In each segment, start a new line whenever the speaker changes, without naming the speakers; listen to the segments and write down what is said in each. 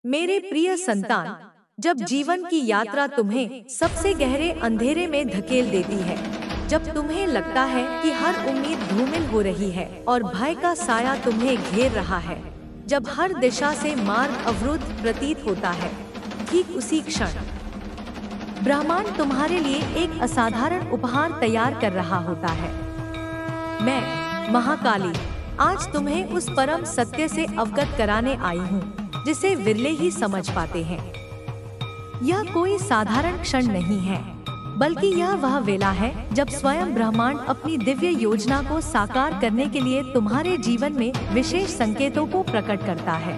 मेरे प्रिय संतान, जब जीवन की यात्रा तुम्हें सबसे गहरे अंधेरे में धकेल देती है, जब तुम्हें लगता है कि हर उम्मीद धूमिल हो रही है और भय का साया तुम्हें घेर रहा है, जब हर दिशा से मार्ग अवरुद्ध प्रतीत होता है, ठीक उसी क्षण ब्रह्मांड तुम्हारे लिए एक असाधारण उपहार तैयार कर रहा होता है। मैं महाकाली आज तुम्हें उस परम सत्य से अवगत कराने आई हूँ जिसे विरले ही समझ पाते हैं। यह कोई साधारण क्षण नहीं है, बल्कि यह वह वेला है जब स्वयं ब्रह्मांड अपनी दिव्य योजना को साकार करने के लिए तुम्हारे जीवन में विशेष संकेतों को प्रकट करता है।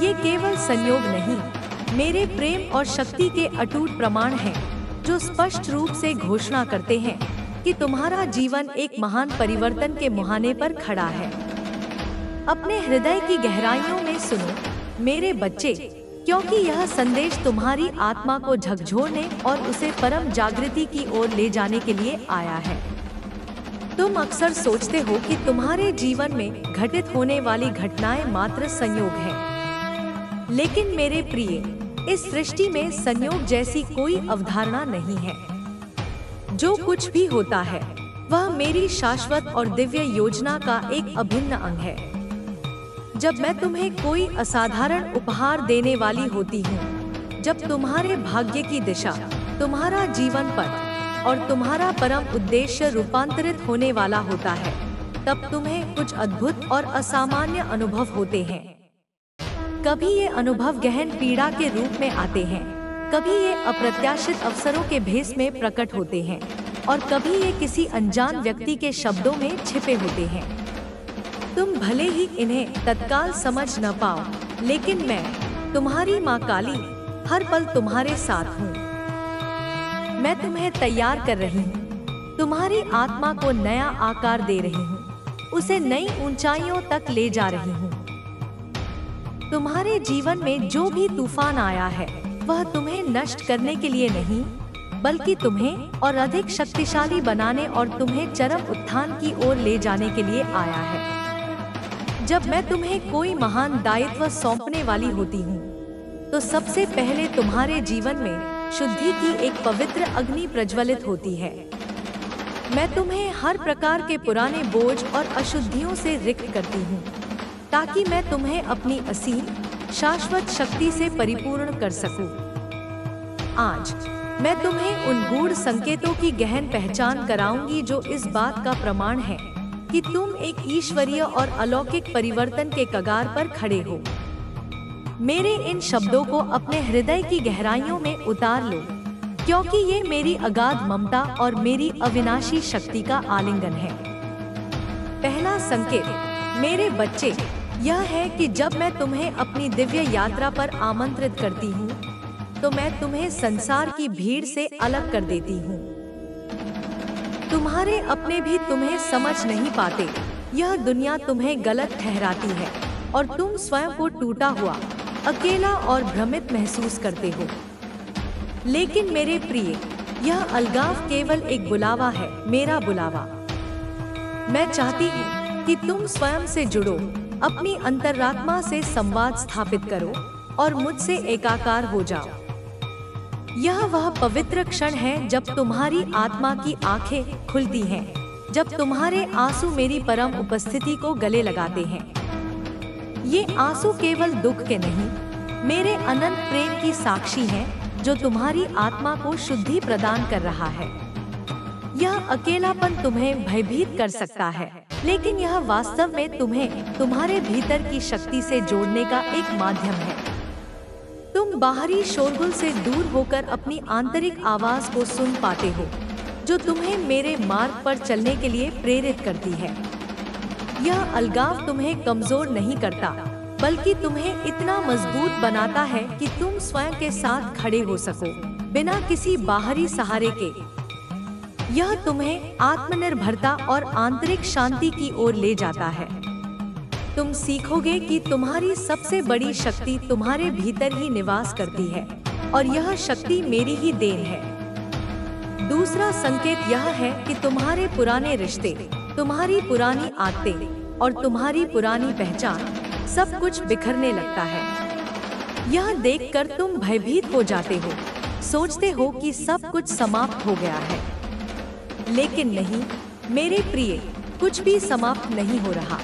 ये केवल संयोग नहीं, मेरे प्रेम और शक्ति के अटूट प्रमाण हैं, जो स्पष्ट रूप से घोषणा करते हैं कि तुम्हारा जीवन एक महान परिवर्तन के मुहाने पर खड़ा है। अपने हृदय की गहराइयों में सुनो मेरे बच्चे, क्योंकि यह संदेश तुम्हारी आत्मा को झकझोरने और उसे परम जागृति की ओर ले जाने के लिए आया है। तुम अक्सर सोचते हो कि तुम्हारे जीवन में घटित होने वाली घटनाएं मात्र संयोग हैं, लेकिन मेरे प्रिय, इस सृष्टि में संयोग जैसी कोई अवधारणा नहीं है। जो कुछ भी होता है वह मेरी शाश्वत और दिव्य योजना का एक अभिन्न अंग है। जब मैं तुम्हें कोई असाधारण उपहार देने वाली होती हूँ, जब तुम्हारे भाग्य की दिशा, तुम्हारा जीवन पथ और तुम्हारा परम उद्देश्य रूपांतरित होने वाला होता है, तब तुम्हें कुछ अद्भुत और असामान्य अनुभव होते हैं। कभी ये अनुभव गहन पीड़ा के रूप में आते हैं, कभी ये अप्रत्याशित अवसरों के भेस में प्रकट होते हैं और कभी ये किसी अनजान व्यक्ति के शब्दों में छिपे होते हैं। तुम भले ही इन्हें तत्काल समझ न पाओ, लेकिन मैं तुम्हारी माँ काली हर पल तुम्हारे साथ हूँ। मैं तुम्हें तैयार कर रही हूँ, तुम्हारी आत्मा को नया आकार दे रही हूँ, उसे नई ऊंचाइयों तक ले जा रही हूँ। तुम्हारे जीवन में जो भी तूफान आया है वह तुम्हें नष्ट करने के लिए नहीं, बल्कि तुम्हें और अधिक शक्तिशाली बनाने और तुम्हें चरम उत्थान की ओर ले जाने के लिए आया है। जब मैं तुम्हें कोई महान दायित्व सौंपने वाली होती हूँ, तो सबसे पहले तुम्हारे जीवन में शुद्धि की एक पवित्र अग्नि प्रज्वलित होती है। मैं तुम्हें हर प्रकार के पुराने बोझ और अशुद्धियों से रिक्त करती हूँ, ताकि मैं तुम्हें अपनी असीम शाश्वत शक्ति से परिपूर्ण कर सकूं। आज मैं तुम्हें उन गूढ़ संकेतों की गहन पहचान कराऊंगी जो इस बात का प्रमाण है कि तुम एक ईश्वरीय और अलौकिक परिवर्तन के कगार पर खड़े हो। मेरे इन शब्दों को अपने हृदय की गहराइयों में उतार लो, क्योंकि ये मेरी अगाध ममता और मेरी अविनाशी शक्ति का आलिंगन है। पहला संकेत, मेरे बच्चे, यह है कि जब मैं तुम्हें अपनी दिव्य यात्रा पर आमंत्रित करती हूँ, तो मैं तुम्हें संसार की भीड़ से अलग कर देती हूँ। तुम्हारे अपने भी तुम्हें समझ नहीं पाते, यह दुनिया तुम्हें गलत ठहराती है और तुम स्वयं को टूटा हुआ, अकेला और भ्रमित महसूस करते हो। लेकिन मेरे प्रिय, यह अलगाव केवल एक बुलावा है, मेरा बुलावा। मैं चाहती हूँ कि तुम स्वयं से जुड़ो, अपनी अंतरात्मा से संवाद स्थापित करो और मुझसे एकाकार हो जाओ। यह वह पवित्र क्षण है जब तुम्हारी आत्मा की आंखें खुलती हैं, जब तुम्हारे आंसू मेरी परम उपस्थिति को गले लगाते हैं। ये आंसू केवल दुख के नहीं, मेरे अनंत प्रेम की साक्षी हैं, जो तुम्हारी आत्मा को शुद्धि प्रदान कर रहा है। यह अकेलापन तुम्हें भयभीत कर सकता है, लेकिन यह वास्तव में तुम्हें तुम्हारे भीतर की शक्ति से जोड़ने का एक माध्यम है। तुम बाहरी शोरगुल से दूर होकर अपनी आंतरिक आवाज को सुन पाते हो, जो तुम्हें मेरे मार्ग पर चलने के लिए प्रेरित करती है। यह अलगाव तुम्हें कमजोर नहीं करता, बल्कि तुम्हें इतना मजबूत बनाता है कि तुम स्वयं के साथ खड़े हो सको, बिना किसी बाहरी सहारे के। यह तुम्हें आत्मनिर्भरता और आंतरिक शांति की ओर ले जाता है। तुम सीखोगे कि तुम्हारी सबसे बड़ी शक्ति तुम्हारे भीतर ही निवास करती है और यह शक्ति मेरी ही देन है। दूसरा संकेत यह है कि तुम्हारे पुराने रिश्ते, तुम्हारी पुरानी आदतें और तुम्हारी पुरानी पहचान सब कुछ बिखरने लगता है। यह देखकर तुम भयभीत हो जाते हो, सोचते हो कि सब कुछ समाप्त हो गया है। लेकिन नहीं मेरे प्रिय, कुछ भी समाप्त नहीं हो रहा।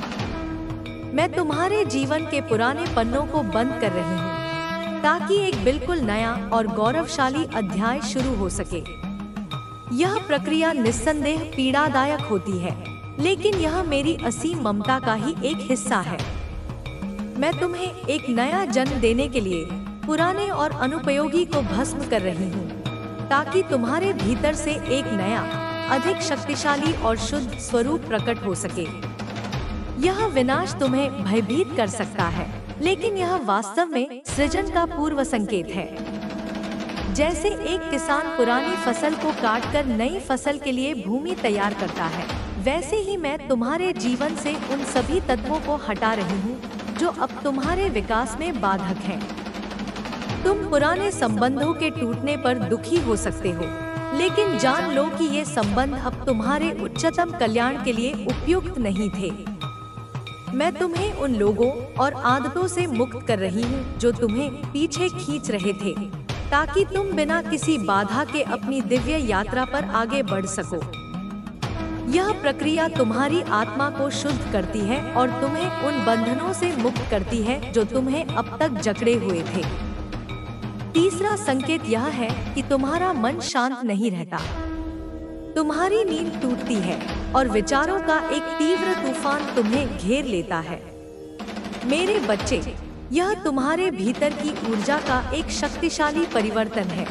मैं तुम्हारे जीवन के पुराने पन्नों को बंद कर रही हूँ ताकि एक बिल्कुल नया और गौरवशाली अध्याय शुरू हो सके। यह प्रक्रिया निस्संदेह पीड़ादायक होती है, लेकिन यह मेरी असीम ममता का ही एक हिस्सा है। मैं तुम्हें एक नया जन्म देने के लिए पुराने और अनुपयोगी को भस्म कर रही हूँ, ताकि तुम्हारे भीतर से एक नया, अधिक शक्तिशाली और शुद्ध स्वरूप प्रकट हो सके। यह विनाश तुम्हें भयभीत कर सकता है, लेकिन यह वास्तव में सृजन का पूर्व संकेत है। जैसे एक किसान पुरानी फसल को काटकर नई फसल के लिए भूमि तैयार करता है, वैसे ही मैं तुम्हारे जीवन से उन सभी तत्वों को हटा रही हूँ जो अब तुम्हारे विकास में बाधक हैं। तुम पुराने संबंधों के टूटने पर दुखी हो सकते हो, लेकिन जान लो कि ये संबंध अब तुम्हारे उच्चतम कल्याण के लिए उपयुक्त नहीं थे। मैं तुम्हें उन लोगों और आदतों से मुक्त कर रही हूँ जो तुम्हें पीछे खींच रहे थे, ताकि तुम बिना किसी बाधा के अपनी दिव्य यात्रा पर आगे बढ़ सको। यह प्रक्रिया तुम्हारी आत्मा को शुद्ध करती है और तुम्हें उन बंधनों से मुक्त करती है जो तुम्हें अब तक जकड़े हुए थे। तीसरा संकेत यह है कि तुम्हारा मन शांत नहीं रहता। तुम्हारी नींद टूटती है और विचारों का एक तीव्र तूफान तुम्हें घेर लेता है। मेरे बच्चे, यह तुम्हारे भीतर की ऊर्जा का एक शक्तिशाली परिवर्तन है।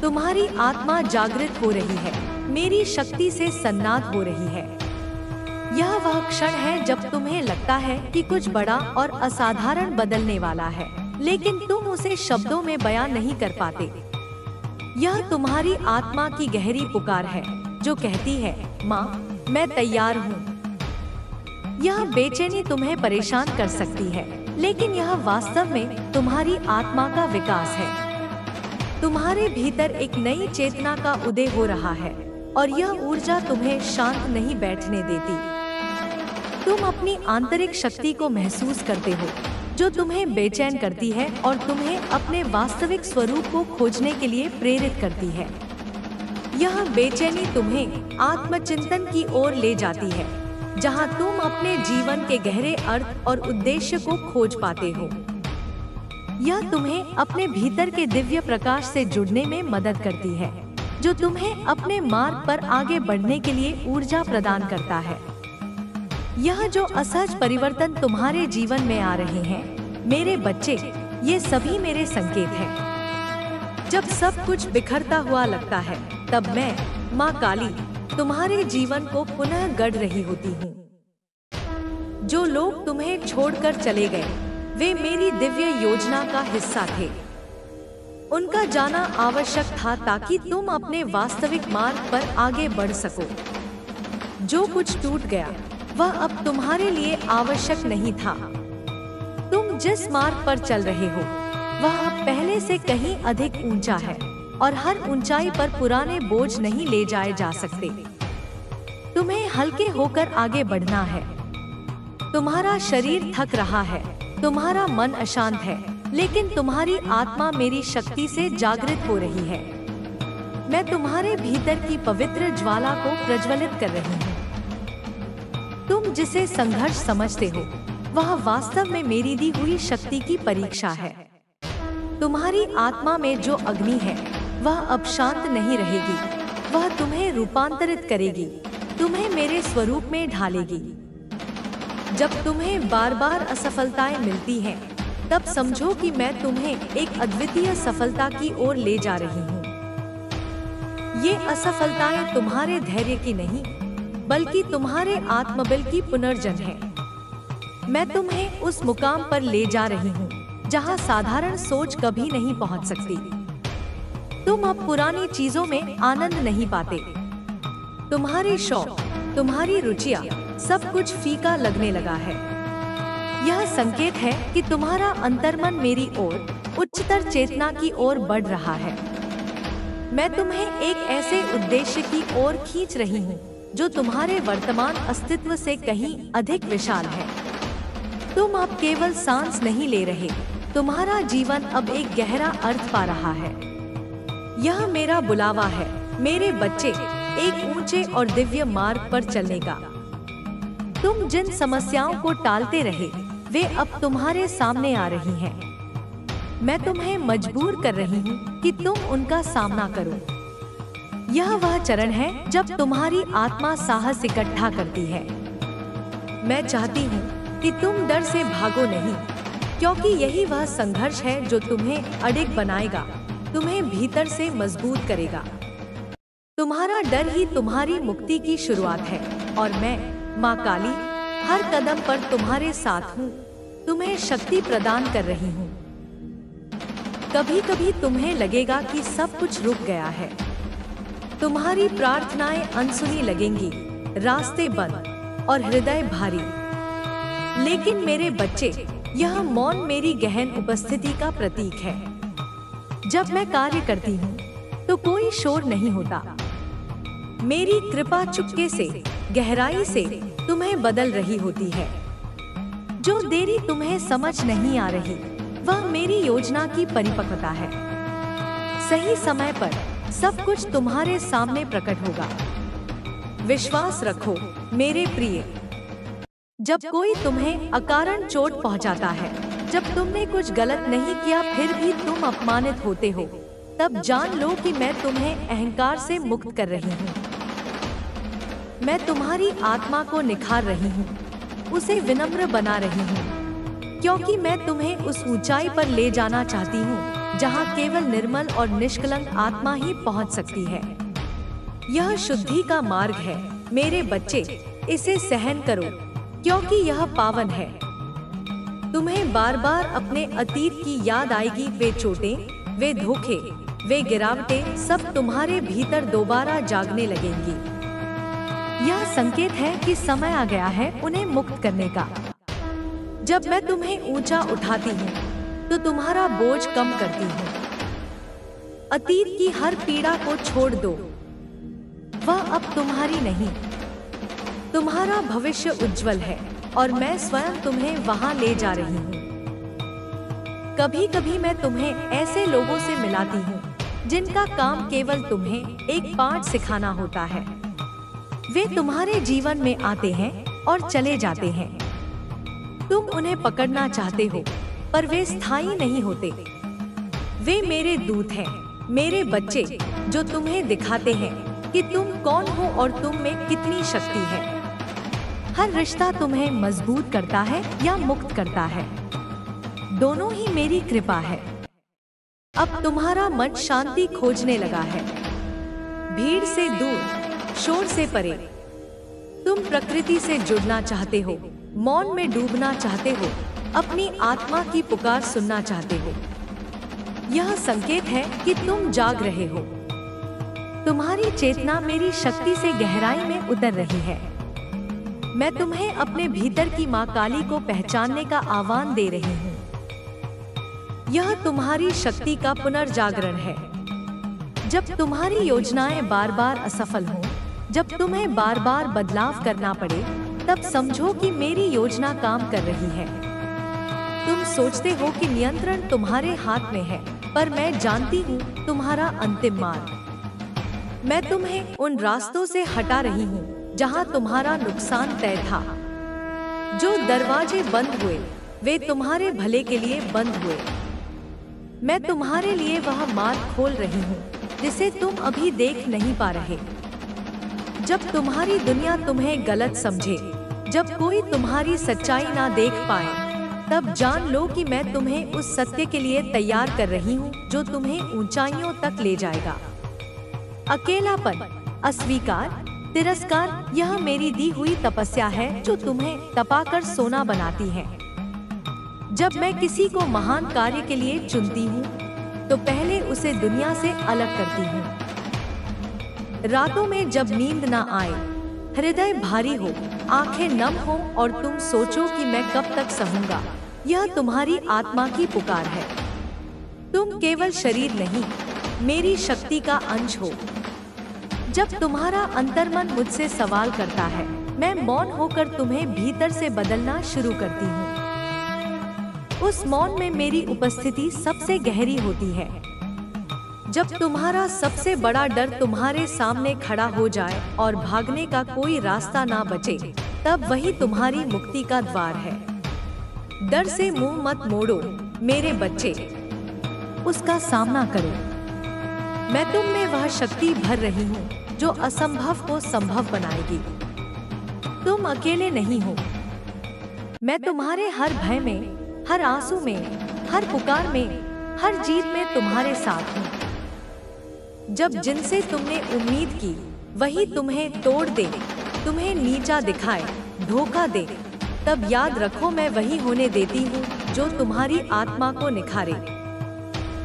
तुम्हारी आत्मा जागृत हो रही है, मेरी शक्ति से सन्नाद हो रही है। यह वह क्षण है जब तुम्हें लगता है कि कुछ बड़ा और असाधारण बदलने वाला है, लेकिन तुम उसे शब्दों में बयां नहीं कर पाते। यह तुम्हारी आत्मा की गहरी पुकार है जो कहती है, माँ, मैं तैयार हूँ। यह बेचैनी तुम्हें परेशान कर सकती है, लेकिन यह वास्तव में तुम्हारी आत्मा का विकास है। तुम्हारे भीतर एक नई चेतना का उदय हो रहा है और यह ऊर्जा तुम्हें शांत नहीं बैठने देती। तुम अपनी आंतरिक शक्ति को महसूस करते हो जो तुम्हें बेचैन करती है और तुम्हें अपने वास्तविक स्वरूप को खोजने के लिए प्रेरित करती है। यह बेचैनी तुम्हें आत्मचिंतन की ओर ले जाती है, जहां तुम अपने जीवन के गहरे अर्थ और उद्देश्य को खोज पाते हो। यह तुम्हें अपने भीतर के दिव्य प्रकाश से जुड़ने में मदद करती है, जो तुम्हें अपने मार्ग पर आगे बढ़ने के लिए ऊर्जा प्रदान करता है। यह जो असहज परिवर्तन तुम्हारे जीवन में आ रहे हैं, मेरे बच्चे, ये सभी मेरे संकेत हैं। जब सब कुछ बिखरता हुआ लगता है, तब मैं, माँ काली, तुम्हारे जीवन को पुनः गढ़ रही होती हूँ। जो लोग तुम्हें छोड़कर चले गए, वे मेरी दिव्य योजना का हिस्सा थे। उनका जाना आवश्यक था ताकि तुम अपने वास्तविक मार्ग पर आगे बढ़ सको। जो कुछ टूट गया वह अब तुम्हारे लिए आवश्यक नहीं था। तुम जिस मार्ग पर चल रहे हो वह अब पहले से कहीं अधिक ऊंचा है और हर ऊंचाई पर पुराने बोझ नहीं ले जाए जा सकते। तुम्हें हल्के होकर आगे बढ़ना है। तुम्हारा शरीर थक रहा है, तुम्हारा मन अशांत है, लेकिन तुम्हारी आत्मा मेरी शक्ति से जागृत हो रही है। मैं तुम्हारे भीतर की पवित्र ज्वाला को प्रज्वलित कर रही हूँ। तुम जिसे संघर्ष समझते हो, वह वास्तव में मेरी दी हुई शक्ति की परीक्षा है। तुम्हारी आत्मा में जो अग्नि है, वह अब शांत नहीं रहेगी। वह तुम्हें रूपांतरित करेगी, तुम्हें मेरे स्वरूप में ढालेगी। जब तुम्हें बार बार असफलताएं मिलती हैं, तब समझो कि मैं तुम्हें एक अद्वितीय सफलता की ओर ले जा रही हूँ। ये असफलताएं तुम्हारे धैर्य की नहीं, बल्कि तुम्हारे आत्मबल की पुनर्जन है। मैं तुम्हें उस मुकाम पर ले जा रही हूँ जहाँ साधारण सोच कभी नहीं पहुँच सकती। तुम अब पुरानी चीजों में आनंद नहीं पाते। तुम्हारे शौक, तुम्हारी रुचियाँ, सब कुछ फीका लगने लगा है। यह संकेत है कि तुम्हारा अंतर्मन मेरी ओर, उच्चतर चेतना की ओर बढ़ रहा है। मैं तुम्हें एक ऐसे उद्देश्य की ओर खींच रही हूँ जो तुम्हारे वर्तमान अस्तित्व से कहीं अधिक विशाल है। तुम अब केवल सांस नहीं ले रहे, तुम्हारा जीवन अब एक गहरा अर्थ पा रहा है। यह मेरा बुलावा है, मेरे बच्चे, एक ऊंचे और दिव्य मार्ग पर चलने का। तुम जिन समस्याओं को टालते रहे, वे अब तुम्हारे सामने आ रही हैं। मैं तुम्हें मजबूर कर रही हूँ कि तुम उनका सामना करो। यह वह चरण है जब तुम्हारी आत्मा साहस इकट्ठा करती है। मैं चाहती हूँ कि तुम डर से भागो नहीं, क्योंकि यही वह संघर्ष है जो तुम्हें अडिग बनाएगा, तुम्हें भीतर से मजबूत करेगा। तुम्हारा डर ही तुम्हारी मुक्ति की शुरुआत है और मैं, माँ काली, हर कदम पर तुम्हारे साथ हूँ, तुम्हें शक्ति प्रदान कर रही हूँ। कभी कभी तुम्हें लगेगा कि सब कुछ रुक गया है, तुम्हारी प्रार्थनाएं अनसुनी लगेंगी, रास्ते बंद और हृदय भारी। लेकिन मेरे बच्चे, यह मौन मेरी गहन उपस्थिति का प्रतीक है। जब मैं कार्य करती हूँ तो कोई शोर नहीं होता। मेरी कृपा चुपके से, गहराई से तुम्हें बदल रही होती है। जो देरी तुम्हें समझ नहीं आ रही, वह मेरी योजना की परिपक्वता है। सही समय पर सब कुछ तुम्हारे सामने प्रकट होगा। विश्वास रखो मेरे प्रिय। जब कोई तुम्हें अकारण चोट पहुंचाता है, जब तुमने कुछ गलत नहीं किया फिर भी तुम अपमानित होते हो, तब जान लो कि मैं तुम्हें अहंकार से मुक्त कर रही हूँ। मैं तुम्हारी आत्मा को निखार रही हूँ, उसे विनम्र बना रही हूँ, क्योंकि मैं तुम्हें उस ऊंचाई पर ले जाना चाहती हूँ जहाँ केवल निर्मल और निष्कलंक आत्मा ही पहुँच सकती है। यह शुद्धि का मार्ग है मेरे बच्चे, इसे सहन करो क्योंकि यह पावन है। तुम्हें बार बार अपने अतीत की याद आएगी। वे चोटें, वे धोखे, वे गिरावटें सब तुम्हारे भीतर दोबारा जागने लगेंगी। यह संकेत है कि समय आ गया है उन्हें मुक्त करने का। जब मैं तुम्हें ऊंचा उठाती हूँ तो तुम्हारा बोझ कम करती हूँ। अतीत की हर पीड़ा को छोड़ दो, वह अब तुम्हारी नहीं। तुम्हारा भविष्य उज्जवल है और मैं स्वयं तुम्हें वहां ले जा रही हूँ। कभी कभी मैं तुम्हें ऐसे लोगों से मिलाती हूँ जिनका काम केवल तुम्हें एक पाठ सिखाना होता है। वे तुम्हारे जीवन में आते हैं और चले जाते हैं। तुम उन्हें पकड़ना चाहते हो पर वे स्थायी नहीं होते। वे मेरे दूत हैं, मेरे बच्चे, जो तुम्हें दिखाते हैं कि तुम कौन हो और तुम में कितनी शक्ति है। हर रिश्ता तुम्हें मजबूत करता है या मुक्त करता है, दोनों ही मेरी कृपा है। अब तुम्हारा मन शांति खोजने लगा है, भीड़ से दूर, शोर से परे। तुम प्रकृति से जुड़ना चाहते हो, मौन में डूबना चाहते हो, अपनी आत्मा की पुकार सुनना चाहते हो। यह संकेत है कि तुम जाग रहे हो। तुम्हारी चेतना मेरी शक्ति से गहराई में उतर रही है। मैं तुम्हें अपने भीतर की माँ काली को पहचानने का आह्वान दे रही हूँ। यह तुम्हारी शक्ति का पुनर्जागरण है। जब तुम्हारी योजनाएं बार बार असफल हों, जब तुम्हें बार बार बदलाव करना पड़े, तब समझो कि मेरी योजना काम कर रही है। तुम सोचते हो कि नियंत्रण तुम्हारे हाथ में है, पर मैं जानती हूँ तुम्हारा अंतिम मार्ग। मैं तुम्हें उन रास्तों से हटा रही हूँ जहाँ तुम्हारा नुकसान तय था। जो दरवाजे बंद हुए, वे तुम्हारे भले के लिए बंद हुए। मैं तुम्हारे लिए वह मार्ग खोल रही हूँ जिसे तुम अभी देख नहीं पा रहे। जब तुम्हारी दुनिया तुम्हें गलत समझे, जब कोई तुम्हारी सच्चाई ना देख पाए, तब जान लो कि मैं तुम्हें उस सत्य के लिए तैयार कर रही हूँ जो तुम्हें ऊंचाइयों तक ले जाएगा। अकेलापन, अस्वीकार, तिरस्कार, यह मेरी दी हुई तपस्या है जो तुम्हें तपाकर सोना बनाती है। जब मैं किसी को महान कार्य के लिए चुनती हूँ, तो पहले उसे दुनिया से अलग करती हूँ। रातों में जब नींद ना आए, हृदय भारी हो, आंखें नम हो और तुम सोचो कि मैं कब तक सहूंगा, यह तुम्हारी आत्मा की पुकार है। तुम केवल शरीर नहीं, मेरी शक्ति का अंश हो। जब तुम्हारा अंतर्मन मुझसे सवाल करता है, मैं मौन होकर तुम्हें भीतर से बदलना शुरू करती हूँ। उस मौन में मेरी उपस्थिति सबसे गहरी होती है। जब तुम्हारा सबसे बड़ा डर तुम्हारे सामने खड़ा हो जाए और भागने का कोई रास्ता ना बचे, तब वही तुम्हारी मुक्ति का द्वार है। डर से मुंह मत मोड़ो मेरे बच्चे, उसका सामना करो। मैं तुम में वह शक्ति भर रही हूँ जो असंभव को संभव बनाएगी। तुम अकेले नहीं हो। मैं तुम्हारे हर भय में, हर आंसू में, हर पुकार में, हर जीत में तुम्हारे साथ हूँ। जब जिनसे तुमने उम्मीद की वही तुम्हें तोड़ दे, तुम्हें नीचा दिखाए, धोखा दे, तब याद रखो मैं वही होने देती हूँ जो तुम्हारी आत्मा को निखारे।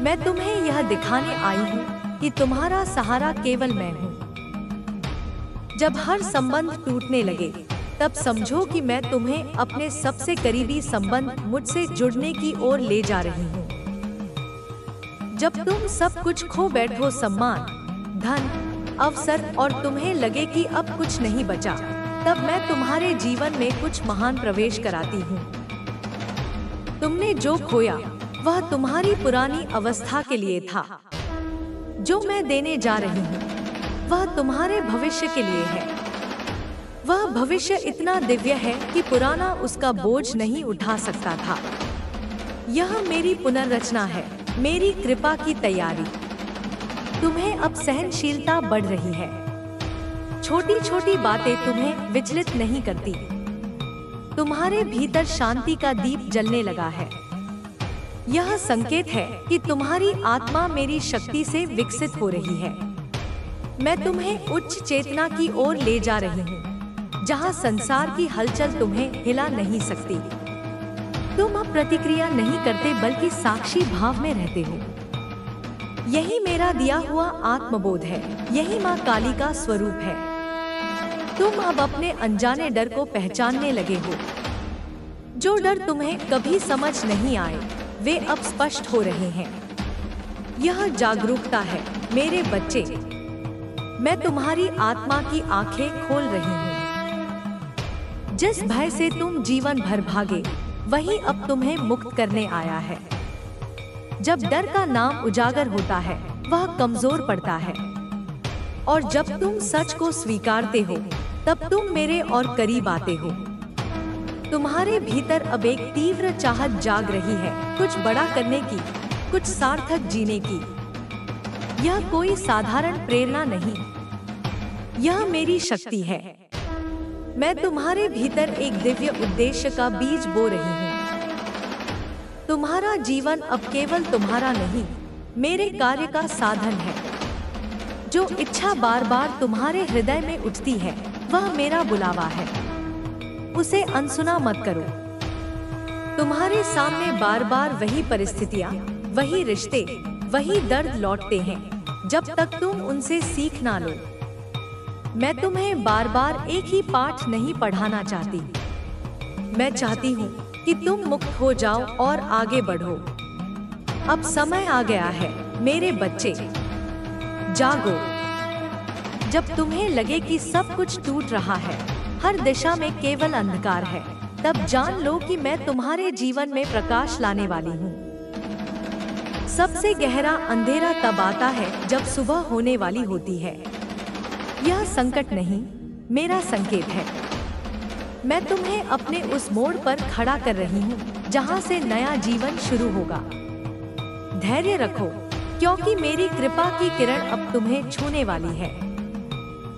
मैं तुम्हें यह दिखाने आई हूँ कि तुम्हारा सहारा केवल मैं हूँ। जब हर संबंध टूटने लगे, तब समझो कि मैं तुम्हें अपने सबसे करीबी संबंध मुझसे जुड़ने की ओर ले जा रही हूँ। जब तुम सब कुछ खो बैठो, सम्मान, धन, अवसर, और तुम्हें लगे कि अब कुछ नहीं बचा, तब मैं तुम्हारे जीवन में कुछ महान प्रवेश कराती हूँ। तुमने जो खोया वह तुम्हारी पुरानी अवस्था के लिए था। जो मैं देने जा रही हूँ वह तुम्हारे भविष्य के लिए है। वह भविष्य इतना दिव्य है कि पुराना उसका बोझ नहीं उठा सकता था। यह मेरी पुनर्रचना है, मेरी कृपा की तैयारी। तुम्हें अब सहनशीलता बढ़ रही है। छोटी छोटी बातें तुम्हें विचलित नहीं करती। तुम्हारे भीतर शांति का दीप जलने लगा है। यह संकेत है कि तुम्हारी आत्मा मेरी शक्ति से विकसित हो रही है। मैं तुम्हें उच्च चेतना की ओर ले जा रही हूँ, जहाँ संसार की हलचल तुम्हें हिला नहीं सकती। तुम अब प्रतिक्रिया नहीं करते बल्कि साक्षी भाव में रहते हो। यही मेरा दिया हुआ आत्मबोध है, यही माँ काली का स्वरूप है। तुम अब अपने अनजाने डर को पहचानने लगे हो। जो डर तुम्हें कभी समझ नहीं आए, वे अब स्पष्ट हो रहे हैं। यह जागरूकता है मेरे बच्चे। मैं तुम्हारी आत्मा की आंखें खोल रही हूँ। जिस भय से तुम जीवन भर भागे, वही अब तुम्हें मुक्त करने आया है। जब डर का नाम उजागर होता है, वह कमजोर पड़ता है। और जब तुम सच को स्वीकारते हो, तब तुम मेरे और करीब आते हो। तुम्हारे भीतर अब एक तीव्र चाहत जाग रही है, कुछ बड़ा करने की, कुछ सार्थक जीने की। यह कोई साधारण प्रेरणा नहीं, यह मेरी शक्ति है। मैं तुम्हारे भीतर एक दिव्य उद्देश्य का बीज बो रही हूँ। तुम्हारा जीवन अब केवल तुम्हारा नहीं, मेरे कार्य का साधन है। जो इच्छा बार बार तुम्हारे हृदय में उठती है, वह मेरा बुलावा है। उसे अनसुना मत करो। तुम्हारे सामने बार बार वही परिस्थितियाँ, वही रिश्ते, वही दर्द लौटते हैं, जब तक तुम उनसे सीख ना लो। मैं तुम्हें बार बार एक ही पाठ नहीं पढ़ाना चाहती। मैं चाहती हूँ कि तुम मुक्त हो जाओ और आगे बढ़ो। अब समय आ गया है मेरे बच्चे, जागो। जब तुम्हें लगे कि सब कुछ टूट रहा है, हर दिशा में केवल अंधकार है, तब जान लो कि मैं तुम्हारे जीवन में प्रकाश लाने वाली हूँ। सबसे गहरा अंधेरा तब आता है जब सुबह होने वाली होती है। यह संकट नहीं, मेरा संकेत है। मैं तुम्हें अपने उस मोड़ पर खड़ा कर रही हूँ, जहाँ से नया जीवन शुरू होगा। धैर्य रखो, क्योंकि मेरी कृपा की किरण अब तुम्हें छूने वाली है।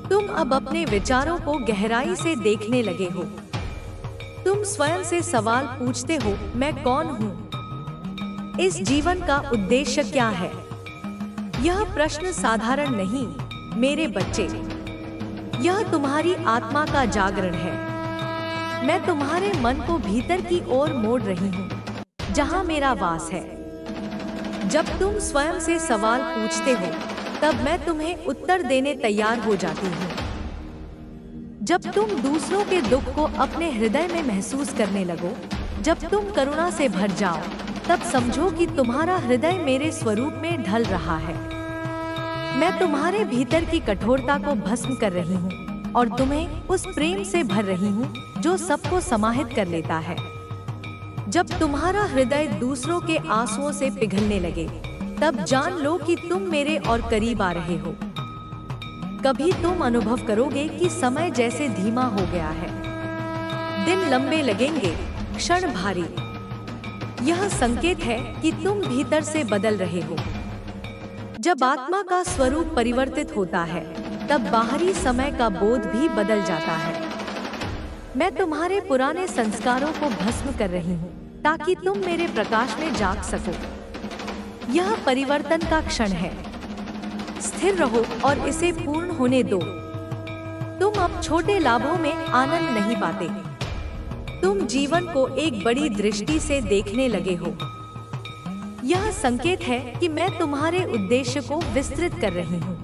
तुम अब अपने विचारों को गहराई से देखने लगे हो। तुम स्वयं से सवाल पूछते हो, मैं कौन हूँ? इस जीवन का उद्देश्य क्या है? यह प्रश्न साधारण नहीं मेरे बच्चे, यह तुम्हारी आत्मा का जागरण है। मैं तुम्हारे मन को भीतर की ओर मोड़ रही हूँ, जहाँ मेरा वास है। जब तुम स्वयं से सवाल पूछते हो, तब मैं तुम्हें उत्तर देने तैयार हो जाती हूँ। जब तुम दूसरों के दुख को अपने हृदय में महसूस करने लगो, जब तुम करुणा से भर जाओ, तब समझो कि तुम्हारा हृदय मेरे स्वरूप में ढल रहा है। मैं तुम्हारे भीतर की कठोरता को भस्म कर रही हूँ और तुम्हें उस प्रेम से भर रही हूँ जो सबको समाहित कर लेता है। जब तुम्हारा हृदय दूसरों के आंसुओं से पिघलने लगे, तब जान लो कि तुम मेरे और करीब आ रहे हो। कभी तुम अनुभव करोगे कि समय जैसे धीमा हो गया है, दिन लंबे लगेंगे, क्षण भारी। यह संकेत है कि तुम भीतर से बदल रहे हो। जब आत्मा का स्वरूप परिवर्तित होता है, तब बाहरी समय का बोध भी बदल जाता है। मैं तुम्हारे पुराने संस्कारों को भस्म कर रही हूँ, ताकि तुम मेरे प्रकाश में जाग सको। यह परिवर्तन का क्षण है। स्थिर रहो और इसे पूर्ण होने दो। तुम अब छोटे लाभों में आनंद नहीं पाते। तुम जीवन को एक बड़ी दृष्टि से देखने लगे हो। यह संकेत है कि मैं तुम्हारे उद्देश्य को विस्तृत कर रही हूँ।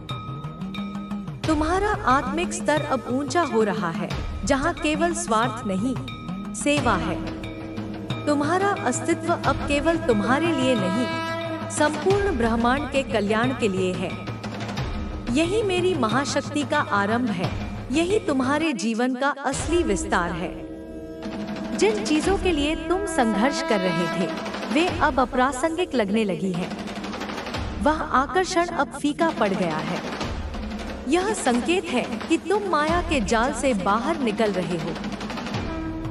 तुम्हारा आत्मिक स्तर अब ऊंचा हो रहा है, जहाँ केवल स्वार्थ नहीं, सेवा है। तुम्हारा अस्तित्व अब केवल तुम्हारे लिए नहीं, संपूर्ण ब्रह्मांड के कल्याण के लिए है। यही मेरी महाशक्ति का आरंभ है। यही तुम्हारे जीवन का असली विस्तार है। जिन चीजों के लिए तुम संघर्ष कर रहे थे, वे अब अप्रासंगिक लगने लगी है। वह आकर्षण अब फीका पड़ गया है। यह संकेत है कि तुम माया के जाल से बाहर निकल रहे हो।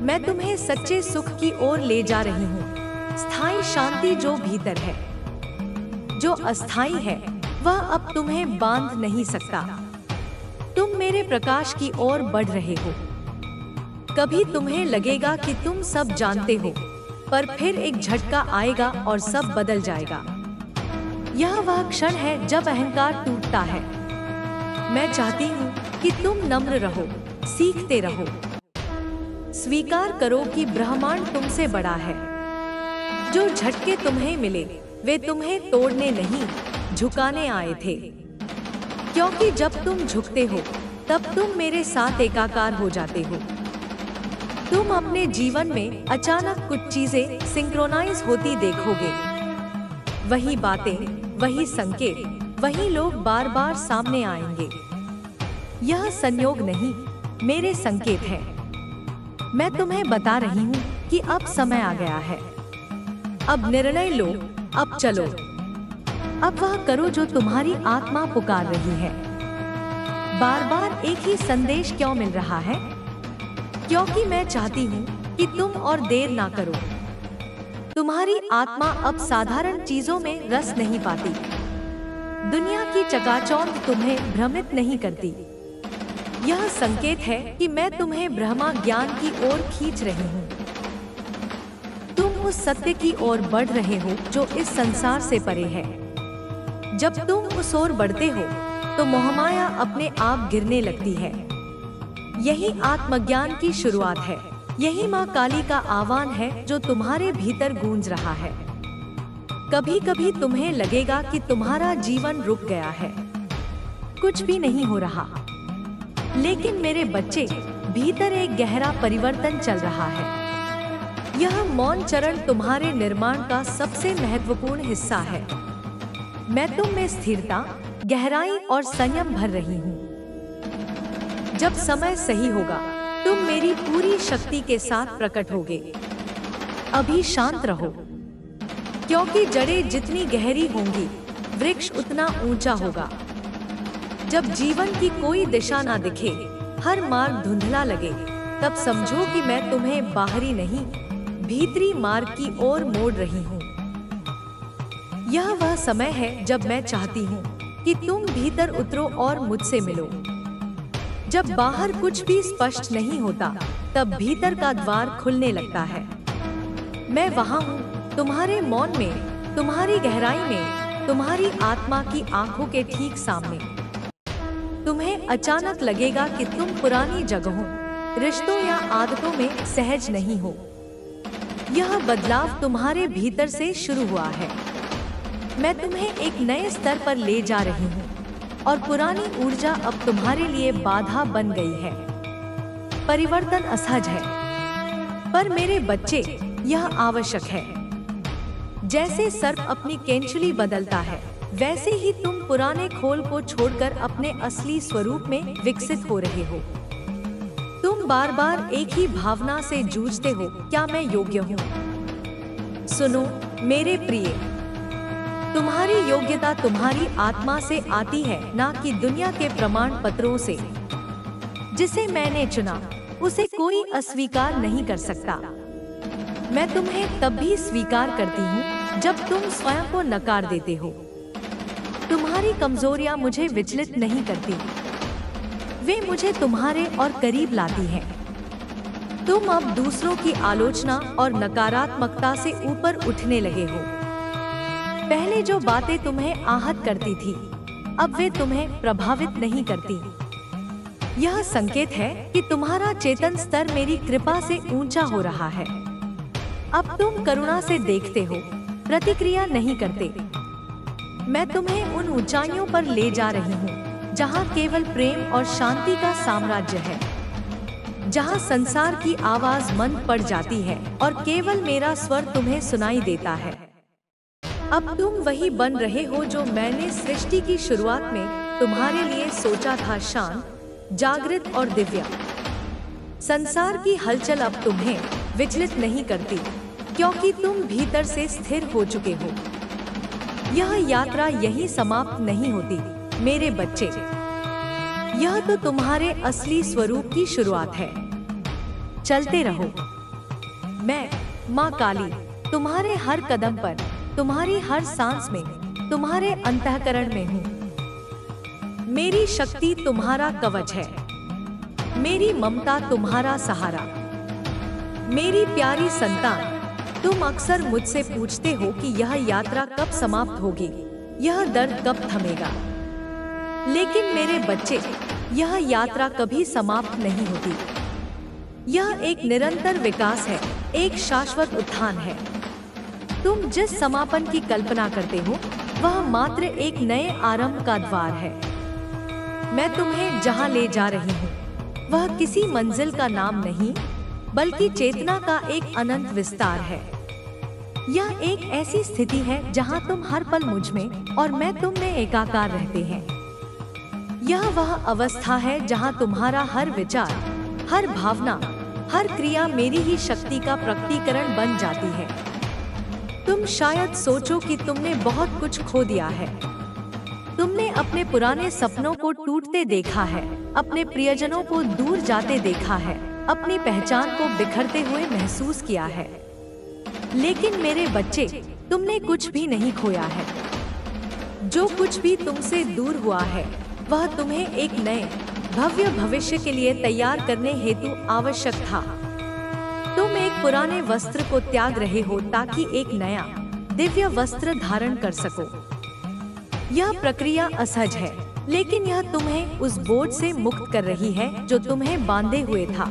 मैं तुम्हें सच्चे सुख की ओर ले जा रही हूँ। स्थायी शांति जो भीतर है, जो अस्थायी है, वह अब तुम्हें बांध नहीं सकता। तुम मेरे प्रकाश की ओर बढ़ रहे हो। कभी तुम्हें लगेगा कि तुम सब जानते हो, पर फिर एक झटका आएगा और सब बदल जाएगा। यह वह क्षण है जब अहंकार टूटता है। मैं चाहती हूँ कि तुम नम्र रहो, सीखते रहो। स्वीकार करो कि ब्रह्मांड तुमसे बड़ा है। जो झटके तुम्हें मिले, वे तुम्हें तोड़ने नहीं, झुकाने आए थे। क्योंकि जब तुम झुकते हो, तब तुम मेरे साथ एकाकार हो जाते हो। तुम अपने जीवन में अचानक कुछ चीजें सिंक्रोनाइज होती देखोगे। वही बातें, वही संकेत, वही लोग बार बार सामने आएंगे। यह संयोग नहीं, मेरे संकेत है। मैं तुम्हें बता रही हूँ कि अब समय आ गया है। अब निर्णय लो, अब चलो। अब वह करो जो तुम्हारी आत्मा पुकार रही है। बार बार एक ही संदेश क्यों मिल रहा है? क्योंकि मैं चाहती हूँ कि तुम और देर ना करो। तुम्हारी आत्मा अब साधारण चीजों में रस नहीं पाती। दुनिया की चकाचौंध तुम्हें भ्रमित नहीं करती। यह संकेत है कि मैं तुम्हें ब्रह्मा ज्ञान की ओर खींच रही हूँ। तुम उस सत्य की ओर बढ़ रहे हो जो इस संसार से परे है। जब तुम उस ओर बढ़ते हो, तो मोहमाया अपने आप गिरने लगती है। यही आत्मज्ञान की शुरुआत है। यही माँ काली का आह्वान है जो तुम्हारे भीतर गूंज रहा है। कभी कभी तुम्हें लगेगा कि तुम्हारा जीवन रुक गया है, कुछ भी नहीं हो रहा। लेकिन मेरे बच्चे, भीतर एक गहरा परिवर्तन चल रहा है। यह मौन चरण तुम्हारे निर्माण का सबसे महत्वपूर्ण हिस्सा है। मैं तुम में स्थिरता, गहराई और संयम भर रही हूँ। जब समय सही होगा, तुम मेरी पूरी शक्ति के साथ प्रकट होगे। अभी शांत रहो, क्योंकि जड़ें जितनी गहरी होंगी, वृक्ष उतना ऊंचा होगा। जब जीवन की कोई दिशा ना दिखे, हर मार्ग धुंधला लगे, तब समझो कि मैं तुम्हें बाहरी नहीं, भीतरी मार्ग की ओर मोड़ रही हूँ। यह वह समय है जब मैं चाहती हूँ कि तुम भीतर उतरो और मुझसे मिलो। जब बाहर कुछ भी स्पष्ट नहीं होता, तब भीतर का द्वार खुलने लगता है। मैं वहाँ हूँ, तुम्हारे मौन में, तुम्हारी गहराई में, तुम्हारी आत्मा की आंखों के ठीक सामने। तुम्हें अचानक लगेगा कि तुम पुरानी जगहों, रिश्तों या आदतों में सहज नहीं हो। यह बदलाव तुम्हारे भीतर से शुरू हुआ है। मैं तुम्हें एक नए स्तर पर ले जा रही हूँ और पुरानी ऊर्जा अब तुम्हारे लिए बाधा बन गई है। परिवर्तन असहज है, पर मेरे बच्चे, यह आवश्यक है। जैसे सर्प अपनी केंचुली बदलता है, वैसे ही तुम पुराने खोल को छोड़कर अपने असली स्वरूप में विकसित हो रहे हो। तुम बार बार एक ही भावना से जूझते हो, क्या मैं योग्य हूँ? सुनो मेरे प्रिय, तुम्हारी योग्यता तुम्हारी आत्मा से आती है, ना कि दुनिया के प्रमाण पत्रों से। जिसे मैंने चुना उसे कोई अस्वीकार नहीं कर सकता। मैं तुम्हें तब भी स्वीकार करती हूँ जब तुम स्वयं को नकार देते हो। तुम्हारी कमजोरियां मुझे विचलित नहीं करती, वे मुझे तुम्हारे और करीब लाती हैं। तुम अब दूसरों की आलोचना और नकारात्मकता से ऊपर उठने लगे हो। पहले जो बातें तुम्हें आहत करती थी, अब वे तुम्हें प्रभावित नहीं करती। यह संकेत है कि तुम्हारा चेतन स्तर मेरी कृपा से ऊंचा हो रहा है। अब तुम करुणा से देखते हो, प्रतिक्रिया नहीं करते। मैं तुम्हें उन ऊंचाइयों पर ले जा रही हूँ जहाँ केवल प्रेम और शांति का साम्राज्य है, जहाँ संसार की आवाज मंद पड़ जाती है और केवल मेरा स्वर तुम्हें सुनाई देता है। अब तुम वही बन रहे हो जो मैंने सृष्टि की शुरुआत में तुम्हारे लिए सोचा था, शांत, जागृत और दिव्य। संसार की हलचल अब तुम्हें विचलित नहीं करती, क्योंकि तुम भीतर से स्थिर हो चुके हो। यह यात्रा यहीं समाप्त नहीं होती मेरे बच्चे। यह तो तुम्हारे असली स्वरूप की शुरुआत है। चलते रहो। मैं माँ काली तुम्हारे हर कदम पर, तुम्हारी हर सांस में, तुम्हारे अंतःकरण में हूँ। मेरी शक्ति तुम्हारा कवच है, मेरी ममता तुम्हारा सहारा। मेरी प्यारी संतान, तुम अक्सर मुझसे पूछते हो कि यह यात्रा कब समाप्त होगी, यह दर्द कब थमेगा। लेकिन मेरे बच्चे, यह यात्रा कभी समाप्त नहीं होती। यह एक निरंतर विकास है, एक शाश्वत उत्थान है। तुम जिस समापन की कल्पना करते हो, वह मात्र एक नए आरंभ का द्वार है। मैं तुम्हें जहां ले जा रही हूँ, वह किसी मंजिल का नाम नहीं, बल्कि चेतना का एक अनंत विस्तार है। यह एक ऐसी स्थिति है जहां तुम हर पल मुझ में और मैं तुम में एकाकार रहते हैं। यह वह अवस्था है जहां तुम्हारा हर विचार, हर भावना, हर क्रिया मेरी ही शक्ति का प्रकटीकरण बन जाती है। तुम शायद सोचो कि तुमने बहुत कुछ खो दिया है। तुमने अपने पुराने सपनों को टूटते देखा है, अपने प्रियजनों को दूर जाते देखा है, अपनी पहचान को बिखरते हुए महसूस किया है। लेकिन मेरे बच्चे, तुमने कुछ भी नहीं खोया है। जो कुछ भी तुमसे दूर हुआ है, वह तुम्हें एक नए भव्य भविष्य के लिए तैयार करने हेतु आवश्यक था। तुम एक पुराने वस्त्र को त्याग रहे हो ताकि एक नया दिव्य वस्त्र धारण कर सको। यह प्रक्रिया असहज है, लेकिन यह तुम्हें उस बोझ से मुक्त कर रही है जो तुम्हें बांधे हुए था।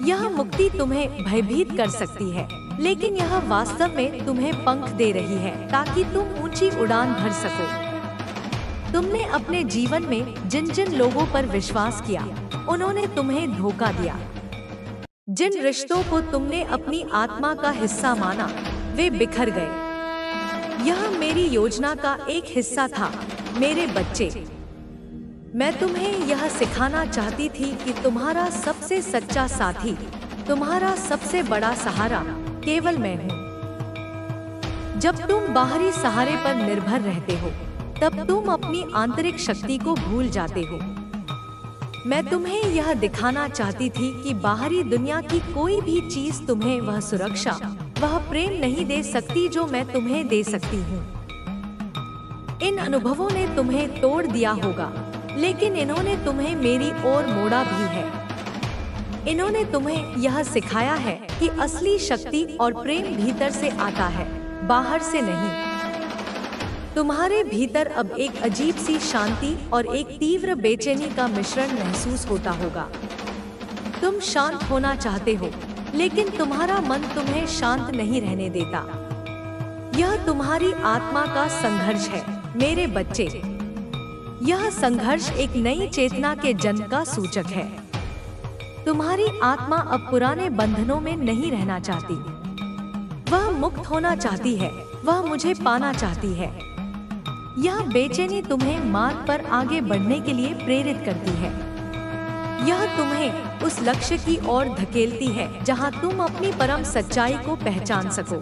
यह मुक्ति तुम्हें भयभीत कर सकती है, लेकिन यह वास्तव में तुम्हें पंख दे रही है ताकि तुम ऊंची उड़ान भर सको। तुमने अपने जीवन में जिन जिन लोगों पर विश्वास किया, उन्होंने तुम्हें धोखा दिया। जिन रिश्तों को तुमने अपनी आत्मा का हिस्सा माना, वे बिखर गए। यह मेरी योजना का एक हिस्सा था मेरे बच्चे। मैं तुम्हें यह सिखाना चाहती थी कि तुम्हारा सबसे सच्चा साथी, तुम्हारा सबसे बड़ा सहारा केवल मैं हूँ। जब तुम बाहरी सहारे पर निर्भर रहते हो, तब तुम अपनी आंतरिक शक्ति को भूल जाते हो। मैं तुम्हें यह दिखाना चाहती थी कि बाहरी दुनिया की कोई भी चीज तुम्हें वह सुरक्षा, वह प्रेम नहीं दे सकती जो मैं तुम्हें दे सकती हूँ। इन अनुभवों ने तुम्हें तोड़ दिया होगा, लेकिन इन्होंने तुम्हें मेरी ओर मोड़ा भी है। इन्होंने तुम्हें यह सिखाया है कि असली शक्ति और प्रेम भीतर से आता है, बाहर से नहीं। तुम्हारे भीतर अब एक अजीब सी शांति और एक तीव्र बेचैनी का मिश्रण महसूस होता होगा। तुम शांत होना चाहते हो, लेकिन तुम्हारा मन तुम्हें शांत नहीं रहने देता। यह तुम्हारी आत्मा का संघर्ष है मेरे बच्चे। यह संघर्ष एक नई चेतना के जन्म का सूचक है। तुम्हारी आत्मा अब पुराने बंधनों में नहीं रहना चाहती। वह मुक्त होना चाहती है, वह मुझे पाना चाहती है। यह बेचैनी तुम्हें मार्ग पर आगे बढ़ने के लिए प्रेरित करती है। यह तुम्हें उस लक्ष्य की ओर धकेलती है जहां तुम अपनी परम सच्चाई को पहचान सको।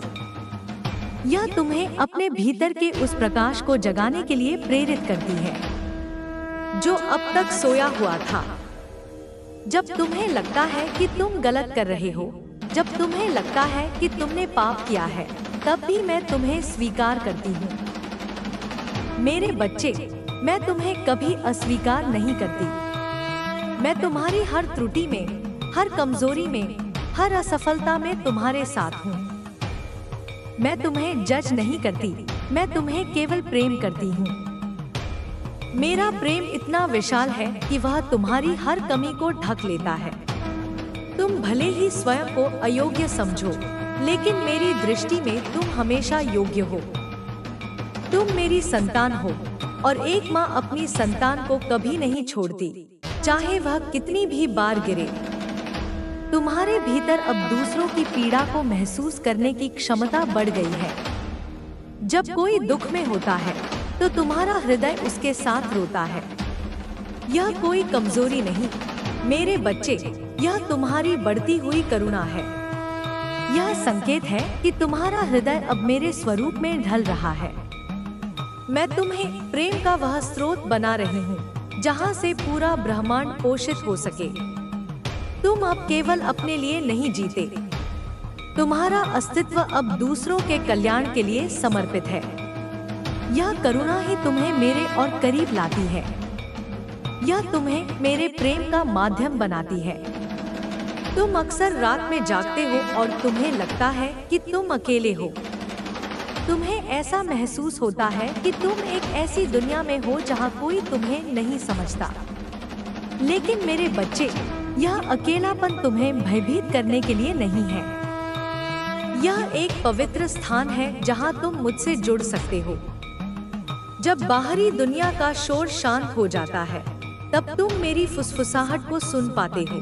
यह तुम्हें अपने भीतर के उस प्रकाश को जगाने के लिए प्रेरित करती है जो अब तक सोया हुआ था। जब तुम्हें लगता है कि तुम गलत कर रहे हो, जब तुम्हें लगता है कि तुमने पाप किया है, तब भी मैं तुम्हें स्वीकार करती हूँ। मेरे बच्चे, मैं तुम्हें कभी अस्वीकार नहीं करती। मैं तुम्हारी हर त्रुटि में, हर कमजोरी में, हर असफलता में तुम्हारे साथ हूँ। मैं तुम्हें जज नहीं करती, मैं तुम्हें केवल प्रेम करती हूँ। मेरा प्रेम इतना विशाल है कि वह तुम्हारी हर कमी को ढक लेता है। तुम भले ही स्वयं को अयोग्य समझो, लेकिन मेरी दृष्टि में तुम हमेशा योग्य हो। तुम मेरी संतान हो और एक माँ अपनी संतान को कभी नहीं छोड़ती, चाहे वह कितनी भी बार गिरे। तुम्हारे भीतर अब दूसरों की पीड़ा को महसूस करने की क्षमता बढ़ गई है। जब कोई दुख में होता है तो तुम्हारा हृदय उसके साथ रोता है। यह कोई कमजोरी नहीं मेरे बच्चे, यह तुम्हारी बढ़ती हुई करुणा है। यह संकेत है कि तुम्हारा हृदय अब मेरे स्वरूप में ढल रहा है। मैं तुम्हें प्रेम का वह स्रोत बना रही हूँ जहाँ से पूरा ब्रह्मांड पोषित हो सके। तुम अब केवल अपने लिए नहीं जीते, तुम्हारा अस्तित्व अब दूसरों के कल्याण के लिए समर्पित है। यह करुणा ही तुम्हें मेरे और करीब लाती है। यह तुम्हें मेरे प्रेम का माध्यम बनाती है। तुम अक्सर रात में जागते हो और तुम्हें लगता है कि तुम अकेले हो। तुम्हें ऐसा महसूस होता है कि तुम एक ऐसी दुनिया में हो जहां कोई तुम्हें नहीं समझता। लेकिन मेरे बच्चे, यह अकेलापन तुम्हें भयभीत करने के लिए नहीं है। यह एक पवित्र स्थान है जहां तुम मुझसे जुड़ सकते हो। जब बाहरी दुनिया का शोर शांत हो जाता है, तब तुम मेरी फुसफुसाहट को सुन पाते हो।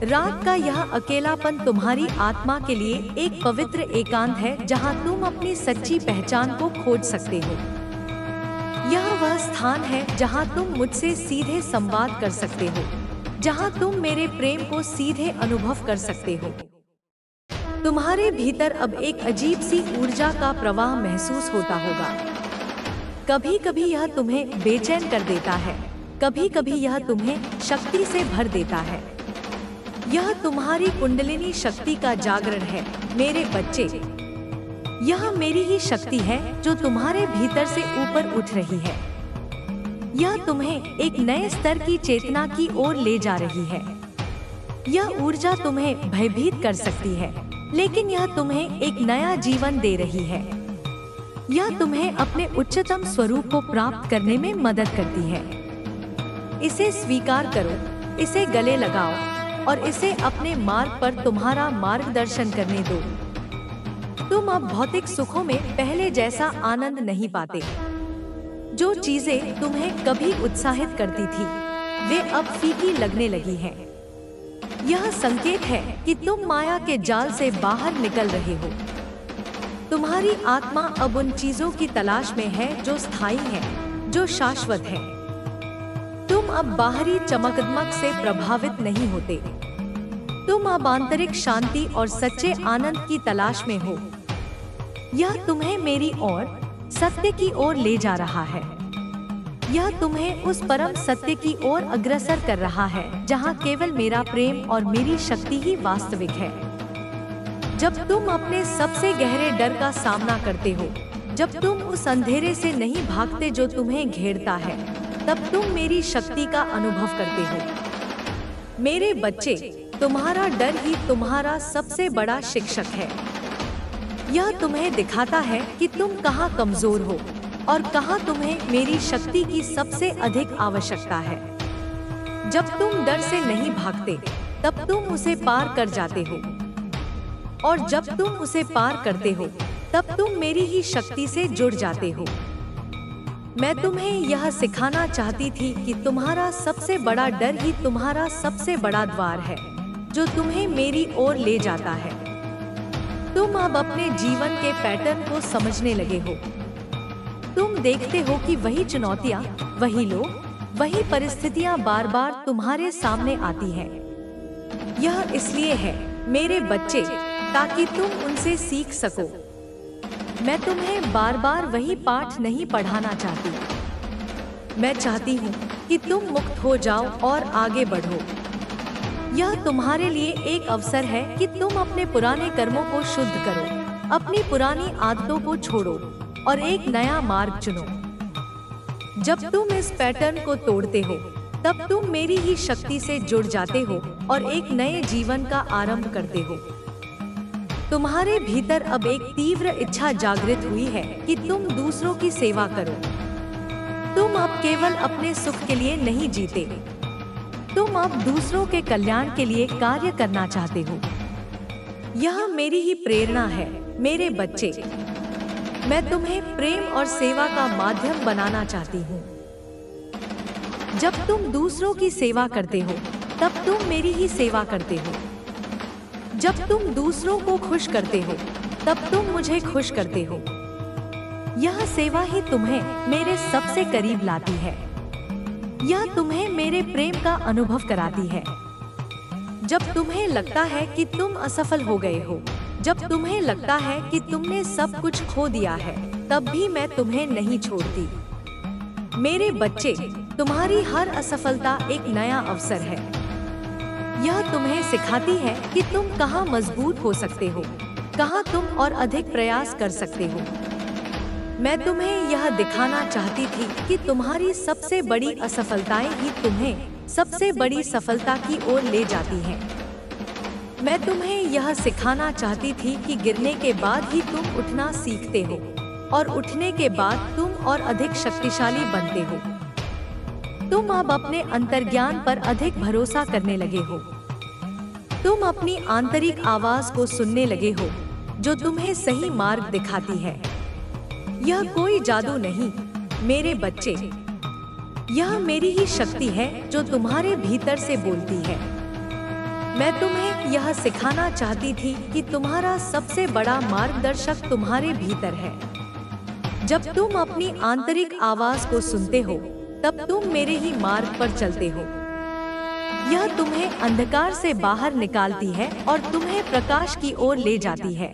रात का यह अकेलापन तुम्हारी आत्मा के लिए एक पवित्र एकांत है जहां तुम अपनी सच्ची पहचान को खोज सकते हो। यह वह स्थान है जहां तुम मुझसे सीधे संवाद कर सकते हो, जहां तुम मेरे प्रेम को सीधे अनुभव कर सकते हो। तुम्हारे भीतर अब एक अजीब सी ऊर्जा का प्रवाह महसूस होता होगा। कभी कभी यह तुम्हें बेचैन कर देता है, कभी कभी यह तुम्हें शक्ति से भर देता है। यह तुम्हारी कुंडलिनी शक्ति का जागरण है मेरे बच्चे। यह मेरी ही शक्ति है जो तुम्हारे भीतर से ऊपर उठ रही है। यह तुम्हें एक नए स्तर की चेतना की ओर ले जा रही है। यह ऊर्जा तुम्हें भयभीत कर सकती है, लेकिन यह तुम्हें एक नया जीवन दे रही है। यह तुम्हें अपने उच्चतम स्वरूप को प्राप्त करने में मदद करती है। इसे स्वीकार करो, इसे गले लगाओ और इसे अपने मार्ग पर तुम्हारा मार्गदर्शन करने दो। तुम अब भौतिक सुखों में पहले जैसा आनंद नहीं पाते। जो चीजें तुम्हें कभी उत्साहित करती थी, वे अब फीकी लगने लगी हैं। यह संकेत है कि तुम माया के जाल से बाहर निकल रहे हो। तुम्हारी आत्मा अब उन चीजों की तलाश में है जो स्थायी हैं, जो शाश्वत हैं। तुम अब बाहरी चमकदमक से प्रभावित नहीं होते। तुम अब आंतरिक शांति और सच्चे आनंद की तलाश में हो। यह तुम्हें मेरी ओर, सत्य की ओर ले जा रहा है। यह तुम्हें उस परम सत्य की ओर अग्रसर कर रहा है जहां केवल मेरा प्रेम और मेरी शक्ति ही वास्तविक है। जब तुम अपने सबसे गहरे डर का सामना करते हो, जब तुम उस अंधेरे से नहीं भागते जो तुम्हें घेरता है, तब तुम मेरी शक्ति का अनुभव करते हो। मेरे बच्चे, तुम्हारा डर ही तुम्हारा सबसे बड़ा शिक्षक है। यह तुम्हें दिखाता है कि तुम कहाँ कमजोर हो और कहाँ तुम्हें मेरी शक्ति की सबसे अधिक आवश्यकता है। जब तुम डर से नहीं भागते, तब तुम उसे पार कर जाते हो, और जब तुम उसे पार करते हो, तब तुम मेरी ही शक्ति से जुड़ जाते हो। मैं तुम्हें यह सिखाना चाहती थी कि तुम्हारा सबसे बड़ा डर ही तुम्हारा सबसे बड़ा द्वार है, जो तुम्हें मेरी ओर ले जाता है। तुम अब अपने जीवन के पैटर्न को समझने लगे हो। तुम देखते हो कि वही चुनौतियाँ, वही लोग, वही परिस्थितियाँ बार बार तुम्हारे सामने आती हैं। यह इसलिए है मेरे बच्चे, ताकि तुम उनसे सीख सको। मैं तुम्हें बार बार वही पाठ नहीं पढ़ाना चाहती। मैं चाहती हूँ कि तुम मुक्त हो जाओ और आगे बढ़ो। यह तुम्हारे लिए एक अवसर है कि तुम अपने पुराने कर्मों को शुद्ध करो, अपनी पुरानी आदतों को छोड़ो और एक नया मार्ग चुनो। जब तुम इस पैटर्न को तोड़ते हो, तब तुम मेरी ही शक्ति से जुड़ जाते हो और एक नए जीवन का आरंभ करते हो। तुम्हारे भीतर अब एक तीव्र इच्छा जागृत हुई है कि तुम दूसरों की सेवा करो। तुम अब केवल अपने सुख के लिए नहीं जीते, तुम अब दूसरों के कल्याण के लिए कार्य करना चाहते हो। यह मेरी ही प्रेरणा है मेरे बच्चे। मैं तुम्हें प्रेम और सेवा का माध्यम बनाना चाहती हूँ। जब तुम दूसरों की सेवा करते हो, तब तुम मेरी ही सेवा करते हो। जब तुम दूसरों को खुश करते हो, तब तुम मुझे खुश करते हो। यह सेवा ही तुम्हें मेरे सबसे करीब लाती है। यह तुम्हें मेरे प्रेम का अनुभव कराती है। जब तुम्हें लगता है कि तुम असफल हो गए हो, जब तुम्हें लगता है कि तुमने सब कुछ खो दिया है, तब भी मैं तुम्हें नहीं छोड़ती। मेरे बच्चे, तुम्हारी हर असफलता एक नया अवसर है। यह तुम्हें सिखाती है कि तुम कहाँ मजबूत हो सकते हो, कहाँ तुम और अधिक प्रयास कर सकते हो। मैं तुम्हें यह दिखाना चाहती थी कि तुम्हारी सबसे बड़ी असफलताएं ही तुम्हें सबसे बड़ी सफलता की ओर ले जाती हैं। मैं तुम्हें यह सिखाना चाहती थी कि गिरने के बाद ही तुम उठना सीखते हो और उठने के बाद तुम और अधिक शक्तिशाली बनते हो। तुम अब अपने अंतर्ज्ञान पर अधिक भरोसा करने लगे हो। तुम अपनी आंतरिक आवाज को सुनने लगे हो, जो तुम्हें सही मार्ग दिखाती है। यह कोई जादू नहीं मेरे बच्चे, यह मेरी ही शक्ति है जो तुम्हारे भीतर से बोलती है। मैं तुम्हें यह सिखाना चाहती थी कि तुम्हारा सबसे बड़ा मार्गदर्शक तुम्हारे भीतर है। जब तुम अपनी आंतरिक आवाज को सुनते हो, तब तुम मेरे ही मार्ग पर चलते हो। यह तुम्हें अंधकार से बाहर निकालती है और तुम्हें प्रकाश की ओर ले जाती है।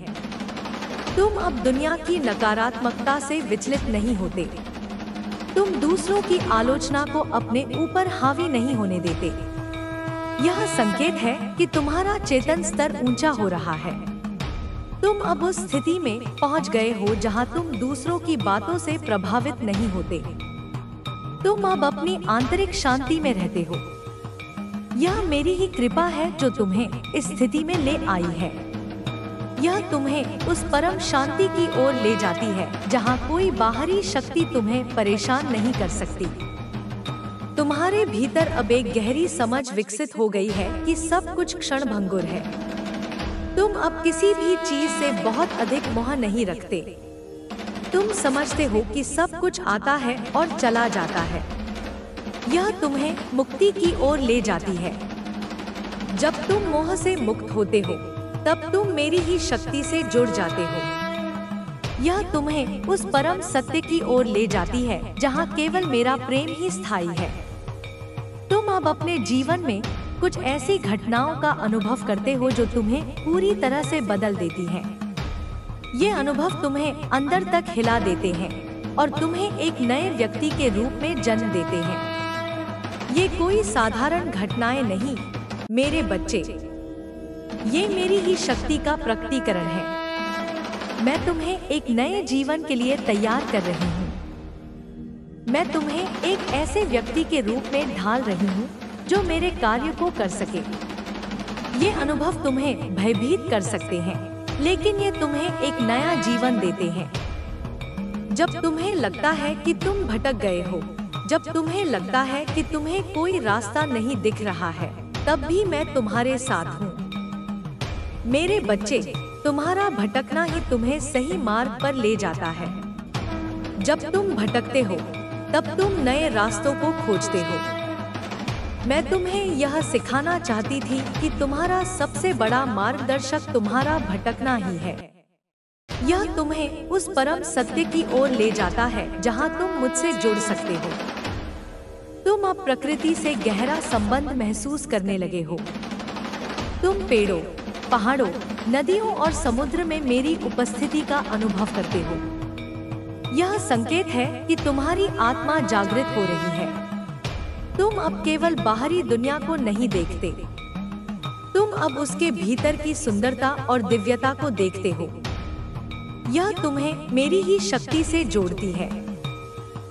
तुम अब दुनिया की नकारात्मकता से विचलित नहीं होते। तुम दूसरों की आलोचना को अपने ऊपर हावी नहीं होने देते। यह संकेत है कि तुम्हारा चेतन स्तर ऊंचा हो रहा है। तुम अब उस स्थिति में पहुंच गए हो जहां तुम दूसरों की बातों से प्रभावित नहीं होते। तुम अब अपनी आंतरिक शांति में रहते हो। यह मेरी ही कृपा है जो तुम्हें इस स्थिति में ले आई है। यह तुम्हें उस परम शांति की ओर ले जाती है जहां कोई बाहरी शक्ति तुम्हें परेशान नहीं कर सकती। तुम्हारे भीतर अब एक गहरी समझ विकसित हो गई है कि सब कुछ क्षणभंगुर है। तुम अब किसी भी चीज से बहुत अधिक मोह नहीं रखते। तुम समझते हो कि सब कुछ आता है और चला जाता है। यह तुम्हें मुक्ति की ओर ले जाती है। जब तुम मोह से मुक्त होते हो, तब तुम मेरी ही शक्ति से जुड़ जाते हो। यह तुम्हें उस परम सत्य की ओर ले जाती है जहां केवल मेरा प्रेम ही स्थायी है। तुम अब अपने जीवन में कुछ ऐसी घटनाओं का अनुभव करते हो जो तुम्हें पूरी तरह से बदल देती हैं। ये अनुभव तुम्हें अंदर तक हिला देते हैं और तुम्हें एक नए व्यक्ति के रूप में जन्म देते हैं। ये कोई साधारण घटनाएं नहीं मेरे बच्चे, ये मेरी ही शक्ति का प्रकटीकरण है। मैं तुम्हें एक नए जीवन के लिए तैयार कर रही हूँ। मैं तुम्हें एक ऐसे व्यक्ति के रूप में ढाल रही हूँ जो मेरे कार्य को कर सके। ये अनुभव तुम्हें भयभीत कर सकते हैं, लेकिन ये तुम्हें एक नया जीवन देते हैं। जब तुम्हें लगता है कि तुम भटक गए हो, जब तुम्हें लगता है कि तुम्हें कोई रास्ता नहीं दिख रहा है, तब भी मैं तुम्हारे साथ हूँ। मेरे बच्चे, तुम्हारा भटकना ही तुम्हें सही मार्ग पर ले जाता है। जब तुम भटकते हो, तब तुम नए रास्तों को खोजते हो। मैं तुम्हें यह सिखाना चाहती थी कि तुम्हारा सबसे बड़ा मार्गदर्शक तुम्हारा भटकना ही है। यह तुम्हें उस परम सत्य की ओर ले जाता है जहां तुम मुझसे जुड़ सकते हो। तुम अब प्रकृति से गहरा संबंध महसूस करने लगे हो। तुम पेड़ों, पहाड़ों, नदियों और समुद्र में मेरी उपस्थिति का अनुभव करते हो। यह संकेत है कि तुम्हारी आत्मा जागृत हो रही है। तुम अब केवल बाहरी दुनिया को नहीं देखते, तुम अब उसके भीतर की सुंदरता और दिव्यता को देखते हो। यह तुम्हें मेरी ही शक्ति से जोड़ती है।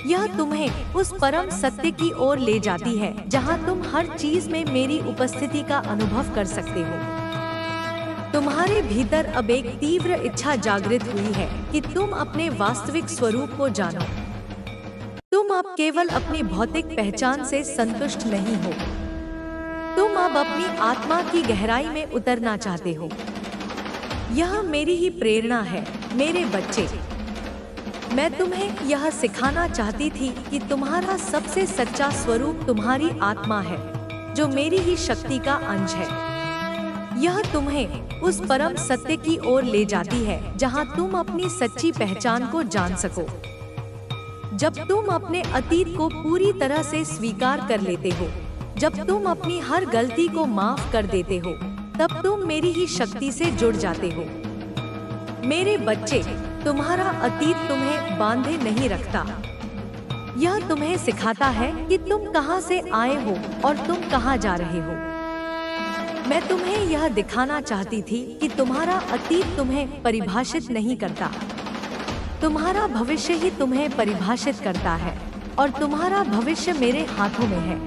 यह तुम्हें उस परम सत्य की ओर ले जाती है जहां तुम हर चीज में मेरी उपस्थिति का अनुभव कर सकते हो। तुम्हारे भीतर अब एक तीव्र इच्छा जागृत हुई है कि तुम अपने वास्तविक स्वरूप को जानो। तुम अब केवल अपनी भौतिक पहचान से संतुष्ट नहीं हो, तुम अब अपनी आत्मा की गहराई में उतरना चाहते हो। यह मेरी ही प्रेरणा है मेरे बच्चे। मैं तुम्हें यह सिखाना चाहती थी कि तुम्हारा सबसे सच्चा स्वरूप तुम्हारी आत्मा है, जो मेरी ही शक्ति का अंश है। यह तुम्हें उस परम सत्य की ओर ले जाती है जहां तुम अपनी सच्ची पहचान को जान सको। जब तुम अपने अतीत को पूरी तरह से स्वीकार कर लेते हो, जब तुम अपनी हर गलती को माफ कर देते हो, तब तुम मेरी ही शक्ति से जुड़ जाते हो। मेरे बच्चे, तुम्हारा अतीत तुम्हें बांधे नहीं रखता। यह तुम्हें सिखाता है कि तुम कहां से आए हो और तुम कहां जा रहे हो। मैं तुम्हें यह दिखाना चाहती थी कि तुम्हारा अतीत तुम्हें परिभाषित नहीं करता, तुम्हारा भविष्य ही तुम्हें परिभाषित करता है और तुम्हारा भविष्य मेरे हाथों में है।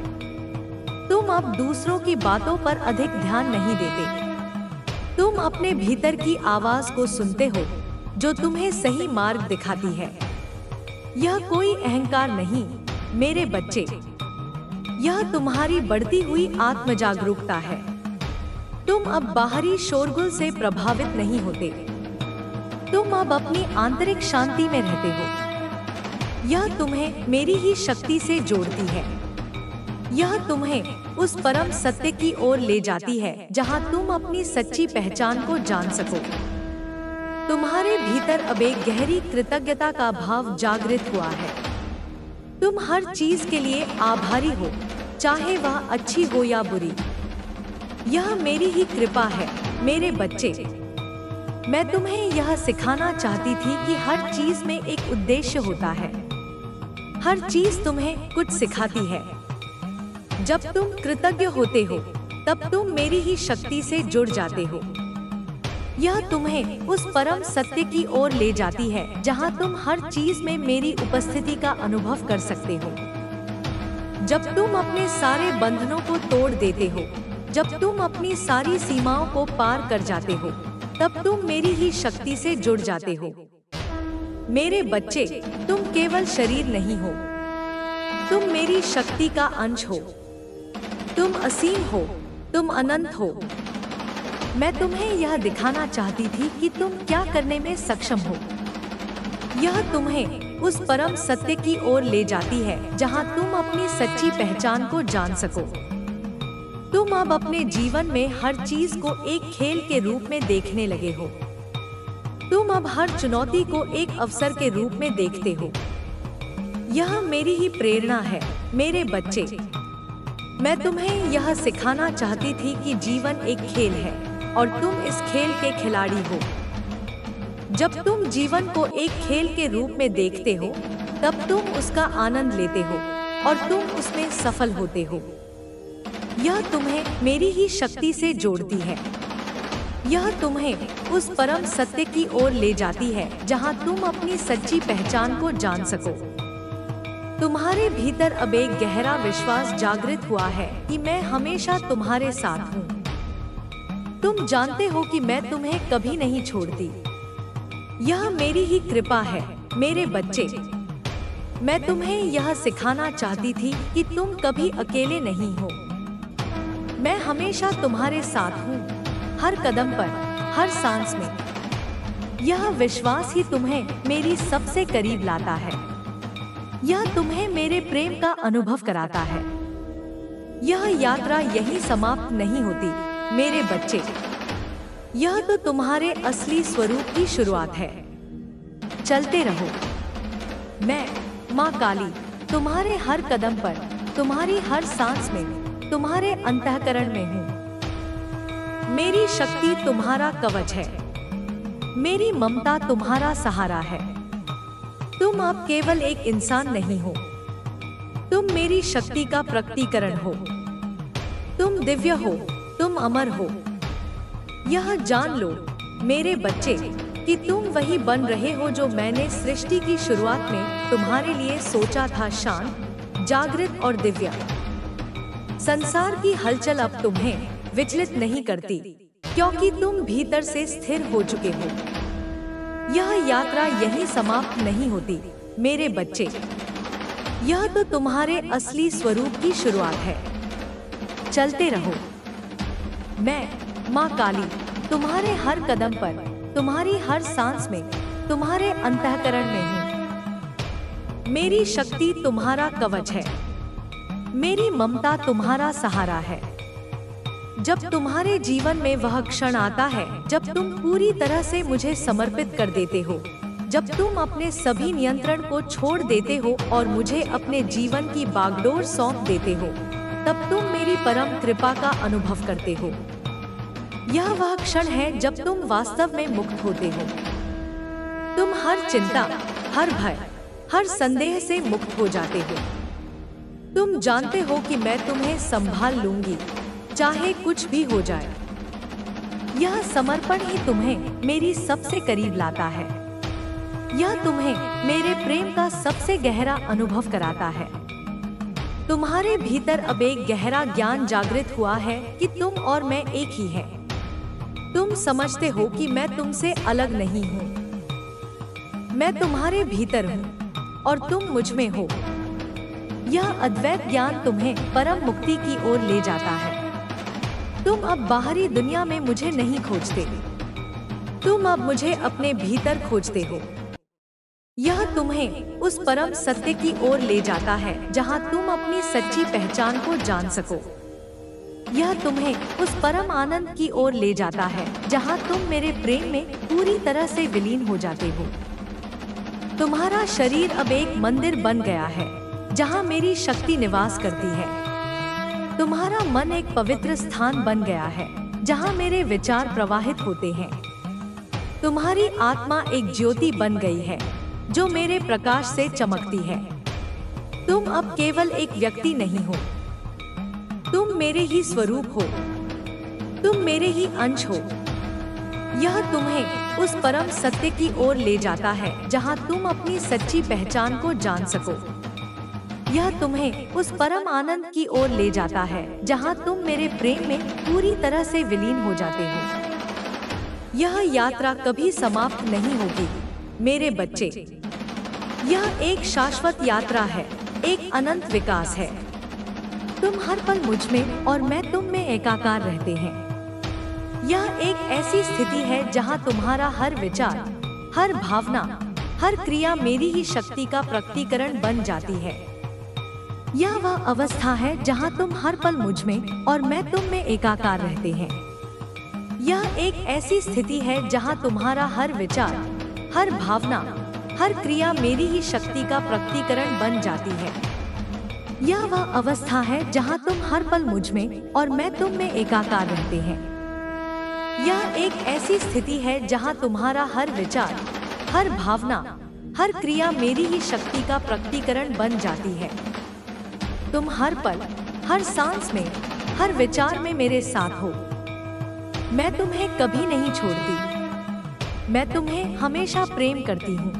तुम अब दूसरों की बातों पर अधिक ध्यान नहीं देते। तुम अपने भीतर की आवाज को सुनते हो जो तुम्हें सही मार्ग दिखाती है। यह कोई अहंकार नहीं मेरे बच्चे, यह तुम्हारी बढ़ती हुई आत्म जागरूकता है। तुम अब बाहरी शोरगुल से प्रभावित नहीं होते, तुम अब अपनी आंतरिक शांति में रहते हो। यह तुम्हें मेरी ही शक्ति से जोड़ती है। यह तुम्हें उस परम सत्य की ओर ले जाती है जहां तुम अपनी सच्ची पहचान को जान सको। तुम्हारे भीतर अब एक गहरी कृतज्ञता का भाव जागृत हुआ है। तुम हर चीज के लिए आभारी हो, चाहे वह अच्छी हो या बुरी। यह मेरी ही कृपा है मेरे बच्चे। मैं तुम्हें यह सिखाना चाहती थी कि हर चीज में एक उद्देश्य होता है। हर चीज तुम्हें कुछ सिखाती है। जब तुम कृतज्ञ होते हो, तब तुम मेरी ही शक्ति से जुड़ जाते हो। यह तुम्हें उस परम सत्य की ओर ले जाती है जहां तुम हर चीज में मेरी उपस्थिति का अनुभव कर सकते हो। जब तुम अपने सारे बंधनों को तोड़ देते हो, जब तुम अपनी सारी सीमाओं को पार कर जाते हो, तब तुम मेरी ही शक्ति से जुड़ जाते हो। मेरे बच्चे, तुम केवल शरीर नहीं हो, तुम मेरी शक्ति का अंश हो। तुम असीम हो, तुम अनंत हो। मैं तुम्हें यह दिखाना चाहती थी कि तुम क्या करने में सक्षम हो। यह तुम्हें उस परम सत्य की ओर ले जाती है जहां तुम अपनी सच्ची पहचान को जान सको। तुम अब अपने जीवन में हर चीज को एक खेल के रूप में देखने लगे हो। तुम अब हर चुनौती को एक अवसर के रूप में देखते हो। यह मेरी ही प्रेरणा है मेरे बच्चे। मैं तुम्हें यह सिखाना चाहती थी कि जीवन एक खेल है और तुम इस खेल के खिलाड़ी हो। जब तुम जीवन को एक खेल के रूप में देखते हो, तब तुम उसका आनंद लेते हो और तुम उसमें सफल होते हो। यह तुम्हें मेरी ही शक्ति से जोड़ती है। यह तुम्हें उस परम सत्य की ओर ले जाती है जहां तुम अपनी सच्ची पहचान को जान सको। तुम्हारे भीतर अब एक गहरा विश्वास जागृत हुआ है कि मैं हमेशा तुम्हारे साथ हूँ। तुम जानते हो कि मैं तुम्हें कभी नहीं छोड़ती। यह मेरी ही कृपा है मेरे बच्चे। मैं तुम्हें यह सिखाना चाहती थी कि तुम कभी अकेले नहीं हो। मैं हमेशा तुम्हारे साथ हूँ, हर कदम पर, हर सांस में। यह विश्वास ही तुम्हें मेरी सबसे करीब लाता है। यह तुम्हें मेरे प्रेम का अनुभव कराता है। यह यात्रा यहीं समाप्त नहीं होती मेरे बच्चे। यह तो तुम्हारे असली स्वरूप की शुरुआत है। चलते रहो। मैं माँ काली तुम्हारे हर कदम पर, तुम्हारी हर सांस में, तुम्हारे अंतःकरण में हूँ। मेरी शक्ति तुम्हारा कवच है, मेरी ममता तुम्हारा सहारा है। तुम अब केवल एक इंसान नहीं हो, तुम मेरी शक्ति का प्रकटीकरण हो। तुम दिव्य हो, तुम अमर हो। यह जान लो मेरे बच्चे कि तुम वही बन रहे हो जो मैंने सृष्टि की शुरुआत में तुम्हारे लिए सोचा था, शांत, जागृत और दिव्य। संसार की हलचल अब तुम्हें विचलित नहीं करती, क्योंकि तुम भीतर से स्थिर हो चुके हो। यह यात्रा यहीं समाप्त नहीं होती मेरे बच्चे, यह तो तुम्हारे असली स्वरूप की शुरुआत है। चलते रहो। मैं माँ काली तुम्हारे हर कदम पर, तुम्हारी हर सांस में, तुम्हारे अंतःकरण में हूँ। मेरी शक्ति तुम्हारा कवच है, मेरी ममता तुम्हारा सहारा है। जब तुम्हारे जीवन में वह क्षण आता है जब तुम पूरी तरह से मुझे समर्पित कर देते हो, जब तुम अपने सभी नियंत्रण को छोड़ देते हो और मुझे अपने जीवन की बागडोर सौंप देते हो, तब तुम मेरी परम कृपा का अनुभव करते हो। यह वह क्षण है जब तुम वास्तव में मुक्त होते हो। तुम हर चिंता, हर भय, हर संदेह से मुक्त हो जाते हो। तुम जानते हो कि मैं तुम्हें संभाल लूंगी, चाहे कुछ भी हो जाए। यह समर्पण ही तुम्हें मेरी सबसे करीब लाता है। यह तुम्हें मेरे प्रेम का सबसे गहरा अनुभव कराता है। तुम्हारे भीतर अब एक गहरा ज्ञान जागृत हुआ है कि तुम और मैं एक ही हैं। तुम समझते हो कि मैं तुमसे अलग नहीं हूँ। मैं तुम्हारे भीतर हूँ और तुम मुझ में हो। यह अद्वैत ज्ञान तुम्हें परम मुक्ति की ओर ले जाता है। तुम अब बाहरी दुनिया में मुझे नहीं खोजते, तुम अब मुझे अपने भीतर खोजते हो। यह तुम्हें उस परम सत्य की ओर ले जाता है जहां तुम अपनी सच्ची पहचान को जान सको। यह तुम्हें उस परम आनंद की ओर ले जाता है जहां तुम मेरे प्रेम में पूरी तरह से विलीन हो जाते हो। तुम्हारा शरीर अब एक मंदिर बन गया है जहां मेरी शक्ति निवास करती है। तुम्हारा मन एक पवित्र स्थान बन गया है जहां मेरे विचार प्रवाहित होते हैं। तुम्हारी आत्मा एक ज्योति बन गई है जो मेरे प्रकाश से चमकती है। तुम अब केवल एक व्यक्ति नहीं हो, तुम मेरे ही स्वरूप हो, तुम मेरे ही अंश हो। यह तुम्हें उस परम सत्य की ओर ले जाता है जहां तुम अपनी सच्ची पहचान को जान सको। यह तुम्हें उस परम आनंद की ओर ले जाता है जहां तुम मेरे प्रेम में पूरी तरह से विलीन हो जाते हो। यह यात्रा कभी समाप्त नहीं होगी मेरे बच्चे। यह एक शाश्वत यात्रा है, एक अनंत विकास है। तुम हर पल मुझ में और मैं तुम में एकाकार रहते हैं। यह एक ऐसी स्थिति है जहां तुम्हारा हर विचार, हर भावना, हर क्रिया मेरी ही शक्ति का प्रकटीकरण बन जाती है। यह वह अवस्था है जहां तुम हर पल मुझ में और मैं तुम में एकाकार रहते हैं। यह एक ऐसी स्थिति है जहां तुम्हारा हर विचार, हर भावना, हर क्रिया मेरी ही शक्ति का प्रकटीकरण बन जाती है। यह वह अवस्था है जहां तुम हर पल मुझ में और मैं तुम में एकाकार रहते हैं। यह एक ऐसी स्थिति है जहां तुम्हारा हर विचार, हर भावना, हर क्रिया मेरी ही शक्ति का प्रकटीकरण बन जाती है। तुम हर पल, हर सांस में, हर विचार में मेरे साथ हो। मैं तुम्हें कभी नहीं छोड़ती, मैं तुम्हें हमेशा प्रेम करती हूँ।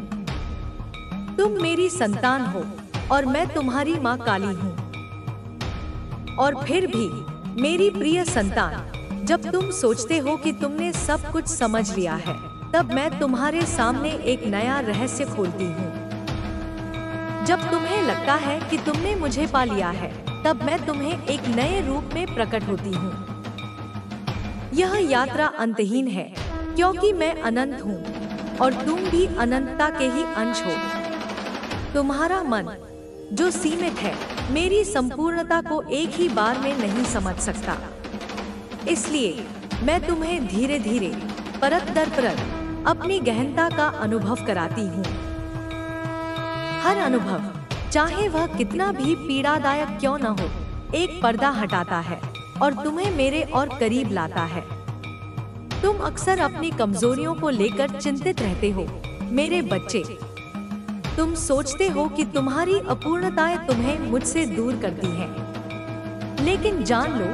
तुम मेरी संतान हो और मैं तुम्हारी माँ काली हूँ। और फिर भी मेरी प्रिय संतान, जब तुम सोचते हो कि तुमने सब कुछ समझ लिया है, तब मैं तुम्हारे सामने एक नया रहस्य खोलती हूँ। जब तुम्हें लगता है कि तुमने मुझे पा लिया है, तब मैं तुम्हें एक नए रूप में प्रकट होती हूँ। यह यात्रा अंतहीन है क्योंकि मैं अनंत हूँ और तुम भी अनंतता के ही अंश हो। तुम्हारा मन जो सीमित है, मेरी संपूर्णता को एक ही बार में नहीं समझ सकता। इसलिए मैं तुम्हें धीरे धीरे, परत दर परत अपनी गहनता का अनुभव कराती हूँ। हर अनुभव, चाहे वह कितना भी पीड़ादायक क्यों न हो, एक पर्दा हटाता है और तुम्हें मेरे और करीब लाता है। तुम अक्सर अपनी कमजोरियों को लेकर चिंतित रहते हो। मेरे बच्चे, तुम सोचते हो कि तुम्हारी अपूर्णताएं तुम्हें मुझसे दूर करती हैं। लेकिन जान लो,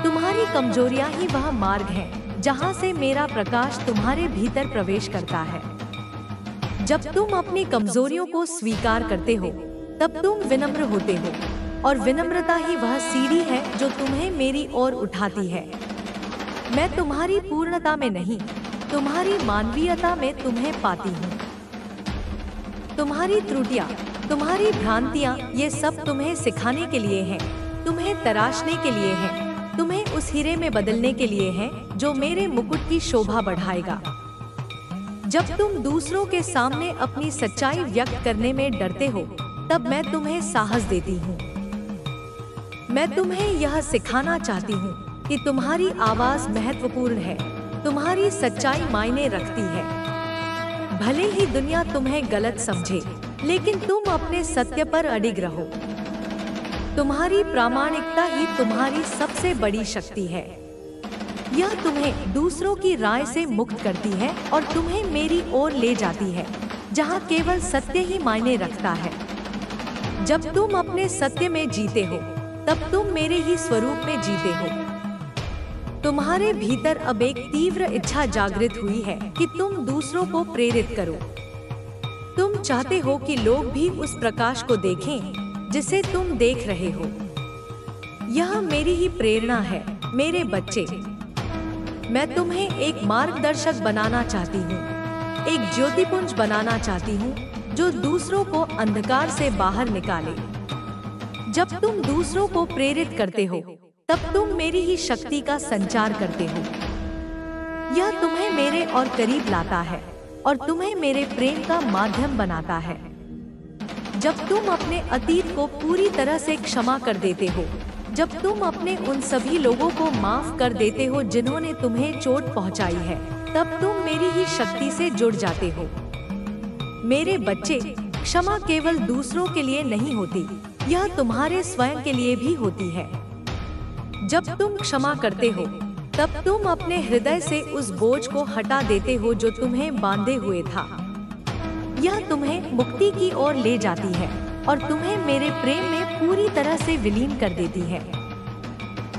तुम्हारी कमजोरियां ही वह मार्ग है जहां से मेरा प्रकाश तुम्हारे भीतर प्रवेश करता है। जब तुम अपनी कमजोरियों को स्वीकार करते हो, तब तुम विनम्र होते हो, और विनम्रता ही वह सीढ़ी है जो तुम्हें मेरी ओर उठाती है। मैं तुम्हारी पूर्णता में नहीं, तुम्हारी मानवीयता में तुम्हें पाती हूँ। तुम्हारी त्रुटियां, तुम्हारी भ्रांतियां, ये सब तुम्हें सिखाने के लिए हैं, तुम्हें तराशने के लिए हैं, तुम्हें उस हीरे में बदलने के लिए हैं जो मेरे मुकुट की शोभा बढ़ाएगा। जब तुम दूसरों के सामने अपनी सच्चाई व्यक्त करने में डरते हो, तब मैं तुम्हें साहस देती हूँ। मैं तुम्हें यह सिखाना चाहती हूँ कि तुम्हारी आवाज महत्वपूर्ण है, तुम्हारी सच्चाई मायने रखती है। भले ही दुनिया तुम्हें गलत समझे, लेकिन तुम अपने सत्य पर अडिग रहो। तुम्हारी प्रामाणिकता ही तुम्हारी सबसे बड़ी शक्ति है। यह तुम्हें दूसरों की राय से मुक्त करती है और तुम्हें मेरी ओर ले जाती है, जहां केवल सत्य ही मायने रखता है। जब तुम अपने सत्य में जीते हो, तब तुम मेरे ही स्वरूप में जीते हो। तुम्हारे भीतर अब एक तीव्र इच्छा जागृत हुई है कि तुम दूसरों को प्रेरित करो। तुम चाहते हो कि लोग भी उस प्रकाश को देखें जिसे तुम देख रहे हो। यह मेरी ही प्रेरणा है, मेरे बच्चे। मैं तुम्हें एक मार्गदर्शक बनाना चाहती हूँ, एक ज्योतिपुंज बनाना चाहती हूँ जो दूसरों को अंधकार से बाहर निकाले। जब तुम दूसरों को प्रेरित करते हो, तब तुम मेरी ही शक्ति का संचार करते हो। यह तुम्हें मेरे और करीब लाता है और तुम्हें मेरे प्रेम का माध्यम बनाता है। जब तुम अपने अतीत को पूरी तरह से क्षमा कर देते हो, जब तुम अपने उन सभी लोगों को माफ कर देते हो जिन्होंने तुम्हें चोट पहुंचाई है, तब तुम मेरी ही शक्ति से जुड़ जाते हो। मेरे बच्चे, क्षमा केवल दूसरों के लिए नहीं होती, यह तुम्हारे स्वयं के लिए भी होती है। जब तुम क्षमा करते हो, तब तुम अपने हृदय से उस बोझ को हटा देते हो जो तुम्हें बांधे हुए था। यह तुम्हें मुक्ति की ओर ले जाती है और तुम्हें मेरे प्रेम में पूरी तरह से विलीन कर देती है।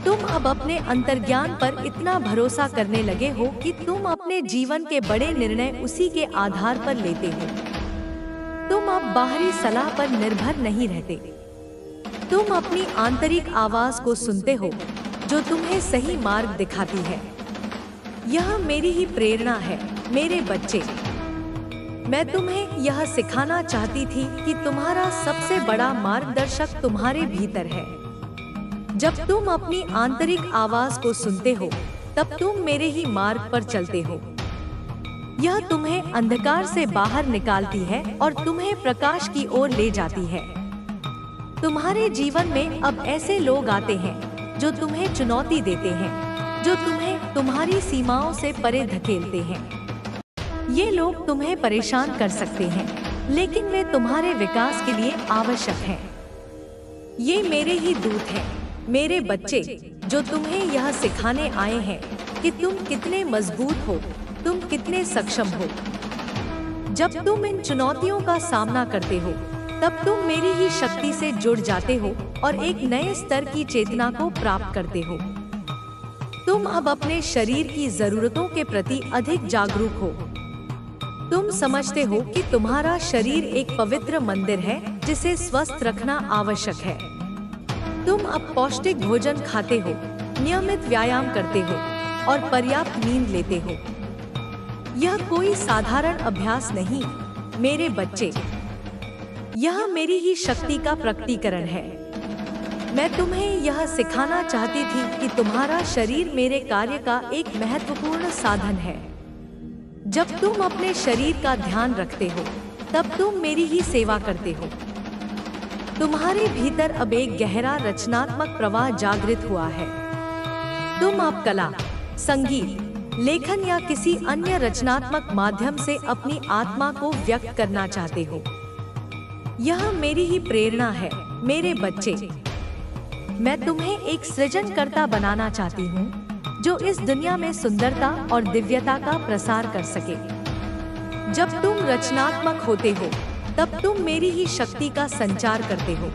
तुम अब अपने अंतर्ज्ञान पर इतना भरोसा करने लगे हो कि तुम अपने जीवन के बड़े निर्णय उसी के आधार पर लेते हो। तुम अब बाहरी सलाह पर निर्भर नहीं रहते। तुम अपनी आंतरिक आवाज को सुनते हो जो तुम्हें सही मार्ग दिखाती है। यह मेरी ही प्रेरणा है, मेरे बच्चे। मैं तुम्हें यह सिखाना चाहती थी कि तुम्हारा सबसे बड़ा मार्गदर्शक तुम्हारे भीतर है। जब तुम अपनी आंतरिक आवाज को सुनते हो, तब तुम मेरे ही मार्ग पर चलते हो। यह तुम्हें अंधकार से बाहर निकालती है और तुम्हें प्रकाश की ओर ले जाती है। तुम्हारे जीवन में अब ऐसे लोग आते हैं जो तुम्हें चुनौती देते हैं, जो तुम्हें तुम्हारी सीमाओं से परे धकेलते हैं। ये लोग तुम्हें परेशान कर सकते हैं, लेकिन वे तुम्हारे विकास के लिए आवश्यक हैं। ये मेरे ही दूत हैं, मेरे बच्चे, जो तुम्हें यह सिखाने आए हैं कि तुम कितने मजबूत हो, तुम कितने सक्षम हो। जब तुम इन चुनौतियों का सामना करते हो, तब तुम मेरी ही शक्ति से जुड़ जाते हो और एक नए स्तर की चेतना को प्राप्त करते हो। तुम अब अपने शरीर की जरूरतों के प्रति अधिक जागरूक हो। तुम समझते हो कि तुम्हारा शरीर एक पवित्र मंदिर है जिसे स्वस्थ रखना आवश्यक है। तुम अब पौष्टिक भोजन खाते हो, नियमित व्यायाम करते हो और पर्याप्त नींद लेते हो। यह कोई साधारण अभ्यास नहीं, मेरे बच्चे। यह मेरी ही शक्ति का प्रकटीकरण है। मैं तुम्हें यह सिखाना चाहती थी कि तुम्हारा शरीर मेरे कार्य का एक महत्वपूर्ण साधन है। जब तुम अपने शरीर का ध्यान रखते हो, तब तुम मेरी ही सेवा करते हो। तुम्हारे भीतर अब एक गहरा रचनात्मक प्रवाह जागृत हुआ है। तुम अब कला, संगीत, लेखन या किसी अन्य रचनात्मक माध्यम से अपनी आत्मा को व्यक्त करना चाहते हो। यह मेरी ही प्रेरणा है, मेरे बच्चे। मैं तुम्हें एक सृजनकर्ता बनाना चाहती हूँ, जो इस दुनिया में सुंदरता और दिव्यता का प्रसार कर सके। जब तुम रचनात्मक होते हो तब तुम मेरी ही शक्ति का संचार करते हो।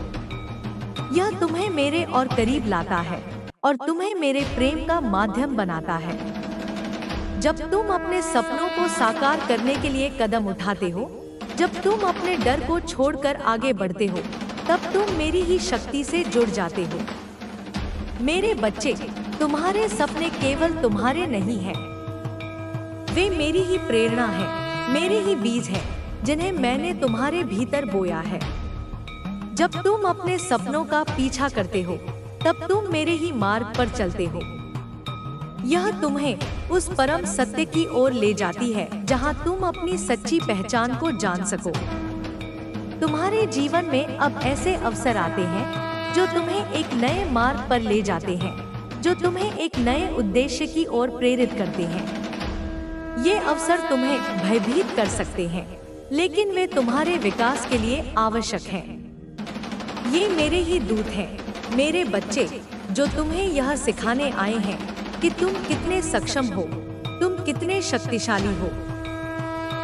यह तुम्हें मेरे और करीब लाता है और तुम्हें मेरे प्रेम का माध्यम बनाता है। जब तुम अपने सपनों को साकार करने के लिए कदम उठाते हो, जब तुम अपने डर को छोड़कर आगे बढ़ते हो, तब तुम मेरी ही शक्ति से जुड़ जाते हो। मेरे बच्चे, तुम्हारे सपने केवल तुम्हारे नहीं हैं। वे मेरी ही प्रेरणा है, मेरे ही बीज हैं, जिन्हें मैंने तुम्हारे भीतर बोया है। जब तुम अपने सपनों का पीछा करते हो, तब तुम मेरे ही मार्ग पर चलते हो। यह तुम्हें उस परम सत्य की ओर ले जाती है जहां तुम अपनी सच्ची पहचान को जान सको। तुम्हारे जीवन में अब ऐसे अवसर आते हैं जो तुम्हें एक नए मार्ग पर ले जाते हैं, जो तुम्हें एक नए उद्देश्य की ओर प्रेरित करते हैं। ये अवसर तुम्हें भयभीत कर सकते हैं, लेकिन वे तुम्हारे विकास के लिए आवश्यक हैं। ये मेरे ही दूत हैं, मेरे बच्चे, जो तुम्हें यह सिखाने आए हैं कि तुम कितने सक्षम हो, तुम कितने शक्तिशाली हो।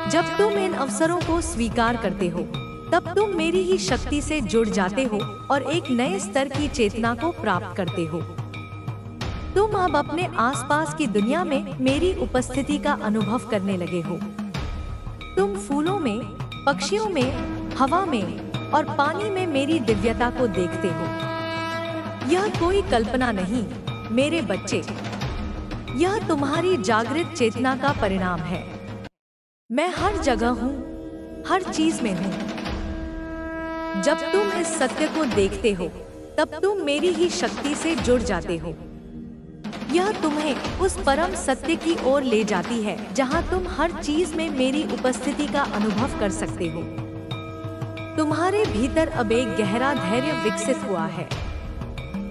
जब तुम इन अवसरों को स्वीकार करते हो, तब तुम मेरी ही शक्ति से जुड़ जाते हो और एक नए स्तर की चेतना को प्राप्त करते हो। तुम अब अपने आसपास की दुनिया में मेरी उपस्थिति का अनुभव करने लगे हो। तुम फूलों में, पक्षियों में, हवा में और पानी में मेरी दिव्यता को देखते हो। यह कोई कल्पना नहीं, मेरे बच्चे, यह तुम्हारी जागृत चेतना का परिणाम है। मैं हर जगह हूँ, हर चीज में हूँ। जब तुम इस सत्य को देखते हो, तब तुम मेरी ही शक्ति से जुड़ जाते हो। यह तुम्हें उस परम सत्य की ओर ले जाती है जहाँ तुम हर चीज में मेरी उपस्थिति का अनुभव कर सकते हो। तुम्हारे भीतर अब एक गहरा धैर्य विकसित हुआ है।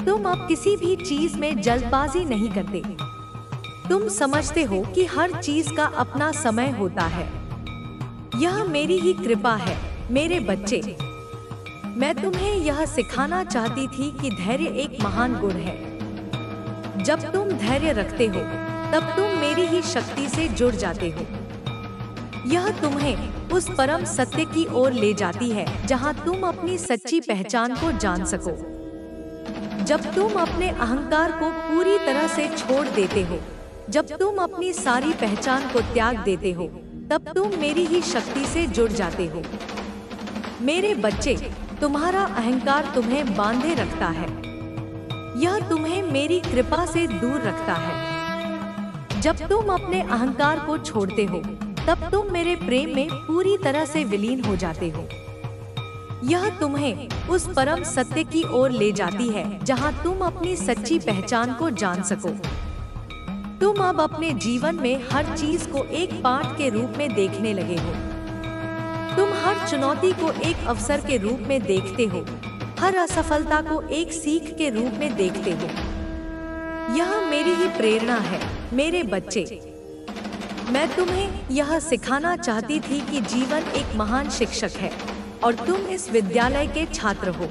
तुम अब किसी भी चीज में जल्दबाजी नहीं करते। तुम समझते हो कि हर चीज का अपना समय होता है। यह मेरी ही कृपा है, मेरे बच्चे। मैं तुम्हें यह सिखाना चाहती थी कि धैर्य एक महान गुण है। जब तुम धैर्य रखते हो, तब तुम मेरी ही शक्ति से जुड़ जाते हो। यह तुम्हें उस परम सत्य की ओर ले जाती है जहां तुम अपनी सच्ची पहचान को जान सको। जब तुम अपने अहंकार को पूरी तरह से छोड़ देते हो, जब तुम अपनी सारी पहचान को त्याग देते हो, तब तुम मेरी ही शक्ति से जुड़ जाते हो। मेरे बच्चे, तुम्हारा अहंकार तुम्हें बांधे रखता है। यह तुम्हें मेरी कृपा से दूर रखता है। जब तुम अपने अहंकार को छोड़ते हो, तब तुम मेरे प्रेम में पूरी तरह से विलीन हो जाते हो। यह तुम्हें उस परम सत्य की ओर ले जाती है जहां तुम अपनी सच्ची पहचान को जान सको। तुम अब अपने जीवन में हर चीज को एक पाठ के रूप में देखने लगे हो। तुम हर चुनौती को एक अवसर के रूप में देखते हो, हर असफलता को एक सीख के रूप में देखते हो। यह मेरी ही प्रेरणा है, मेरे बच्चे। मैं तुम्हें यह सिखाना चाहती थी कि जीवन एक महान शिक्षक है और तुम इस विद्यालय के छात्र हो।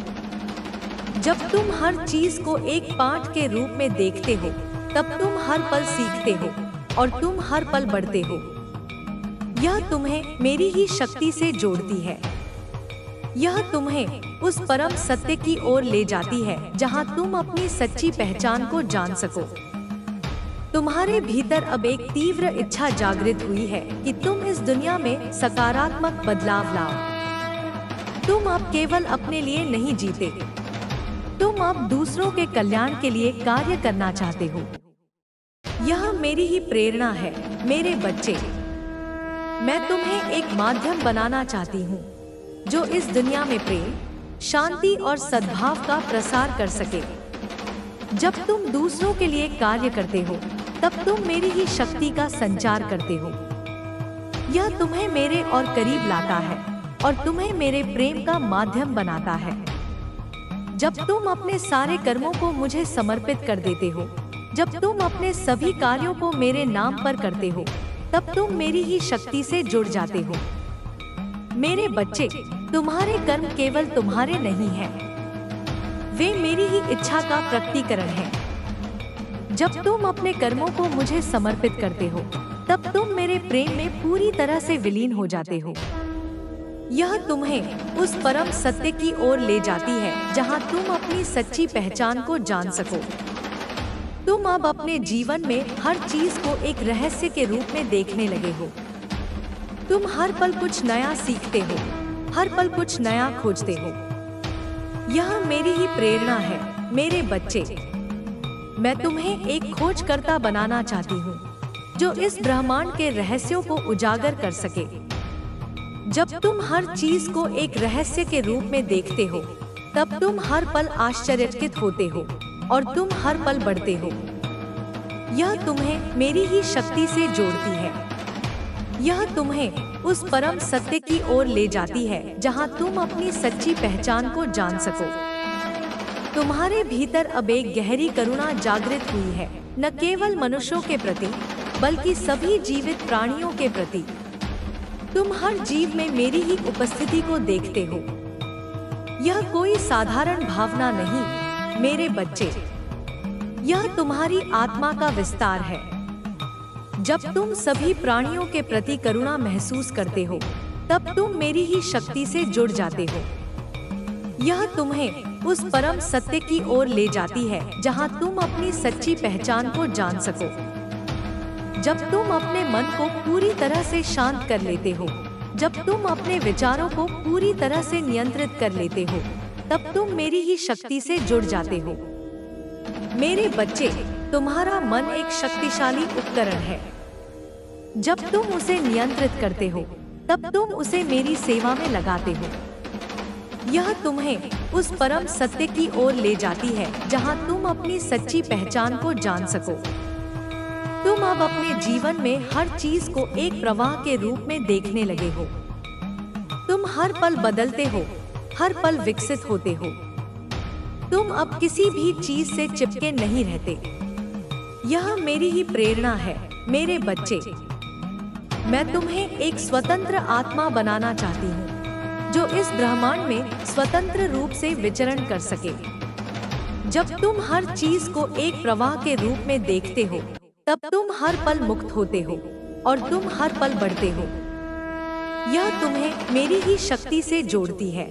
जब तुम हर चीज को एक पाठ के रूप में देखते हो, तब तुम हर पल सीखते हो और तुम हर पल बढ़ते हो। यह तुम्हें मेरी ही शक्ति से जोड़ती है। यह तुम्हें उस परम सत्य की ओर ले जाती है जहां तुम अपनी सच्ची पहचान को जान सको। तुम्हारे भीतर अब एक तीव्र इच्छा जागृत हुई है कि तुम इस दुनिया में सकारात्मक बदलाव लाओ। तुम अब केवल अपने लिए नहीं जीते, तुम अब दूसरों के कल्याण के लिए कार्य करना चाहते हो। यह मेरी ही प्रेरणा है, मेरे बच्चे। मैं तुम्हें एक माध्यम बनाना चाहती हूँ जो इस दुनिया में प्रेम, शांति और सद्भाव का प्रसार कर सके। जब तुम दूसरों के लिए कार्य करते हो, तब तुम मेरी ही शक्ति का संचार करते हो। यह तुम्हें मेरे और करीब लाता है और तुम्हें मेरे प्रेम का माध्यम बनाता है। जब तुम अपने सारे कर्मों को मुझे समर्पित कर देते हो, जब तुम अपने सभी कार्यों को मेरे नाम पर करते हो, तब तुम मेरी ही शक्ति से जुड़ जाते हो। मेरे बच्चे, तुम्हारे कर्म केवल तुम्हारे नहीं हैं, वे मेरी ही इच्छा का प्रकटीकरण हैं। जब तुम अपने कर्मों को मुझे समर्पित करते हो, तब तुम मेरे प्रेम में पूरी तरह से विलीन हो जाते हो। यह तुम्हें उस परम सत्य की ओर ले जाती है जहां तुम अपनी सच्ची पहचान को जान सको। तुम अब अपने जीवन में हर चीज को एक रहस्य के रूप में देखने लगे हो। तुम हर पल कुछ नया सीखते हो, हर पल कुछ नया खोजते हो। यह मेरी ही प्रेरणा है मेरे बच्चे। मैं तुम्हें एक खोजकर्ता बनाना चाहती हूँ जो इस ब्रह्मांड के रहस्यों को उजागर कर सके। जब तुम हर चीज को एक रहस्य के रूप में देखते हो, तब तुम हर पल आश्चर्यचकित होते हो और तुम हर पल बढ़ते हो। यह तुम्हें मेरी ही शक्ति से जोड़ती है। यह तुम्हें उस परम सत्य की ओर ले जाती है जहां तुम अपनी सच्ची पहचान को जान सको। तुम्हारे भीतर अब एक गहरी करुणा जागृत हुई है, न केवल मनुष्यों के प्रति बल्कि सभी जीवित प्राणियों के प्रति। तुम हर जीव में मेरी ही उपस्थिति को देखते हो। यह कोई साधारण भावना नहीं मेरे बच्चे, यह तुम्हारी आत्मा का विस्तार है। जब तुम सभी प्राणियों के प्रति करुणा महसूस करते हो, तब तुम मेरी ही शक्ति से जुड़ जाते हो। यह तुम्हें उस परम सत्य की ओर ले जाती है जहां तुम अपनी सच्ची पहचान को जान सको। जब तुम अपने मन को पूरी तरह से शांत कर लेते हो, जब तुम अपने विचारों को पूरी तरह से नियंत्रित कर लेते हो, तब तुम मेरी ही शक्ति से जुड़ जाते हो। मेरे बच्चे, तुम्हारा मन एक शक्तिशाली उपकरण है। जब तुम उसे नियंत्रित करते हो, तब तुम उसे मेरी सेवा में लगाते हो। यह तुम्हें उस परम सत्य की ओर ले जाती है जहां तुम अपनी सच्ची पहचान को जान सको। तुम अब अपने जीवन में हर चीज को एक प्रवाह के रूप में देखने लगे हो। तुम हर पल बदलते हो, हर पल विकसित होते हो। तुम अब किसी भी चीज से चिपके नहीं रहते। यह मेरी ही प्रेरणा है मेरे बच्चे। मैं तुम्हें एक स्वतंत्र आत्मा बनाना चाहती हूँ जो इस ब्रह्मांड में स्वतंत्र रूप से विचरण कर सके। जब तुम हर चीज को एक प्रवाह के रूप में देखते हो, तब तुम हर पल मुक्त होते हो और तुम हर पल बढ़ते हो। यह तुम्हें मेरी ही शक्ति से जोड़ती है।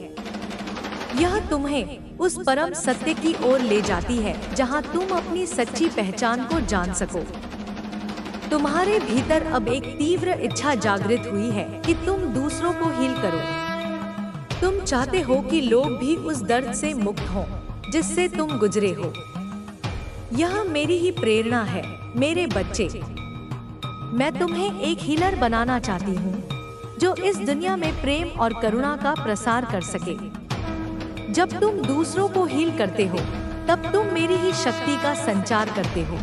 यह तुम्हें उस परम सत्य की ओर ले जाती है जहां तुम अपनी सच्ची पहचान को जान सको। तुम्हारे भीतर अब एक तीव्र इच्छा जागृत हुई है कि तुम दूसरों को हील करो। तुम चाहते हो कि लोग भी उस दर्द से मुक्त हों जिससे तुम गुजरे हो। यह मेरी ही प्रेरणा है मेरे बच्चे। मैं तुम्हें एक हीलर बनाना चाहती हूँ जो इस दुनिया में प्रेम और करुणा का प्रसार कर सके। जब तुम दूसरों को हील करते हो, तब तुम मेरी ही शक्ति का संचार करते हो।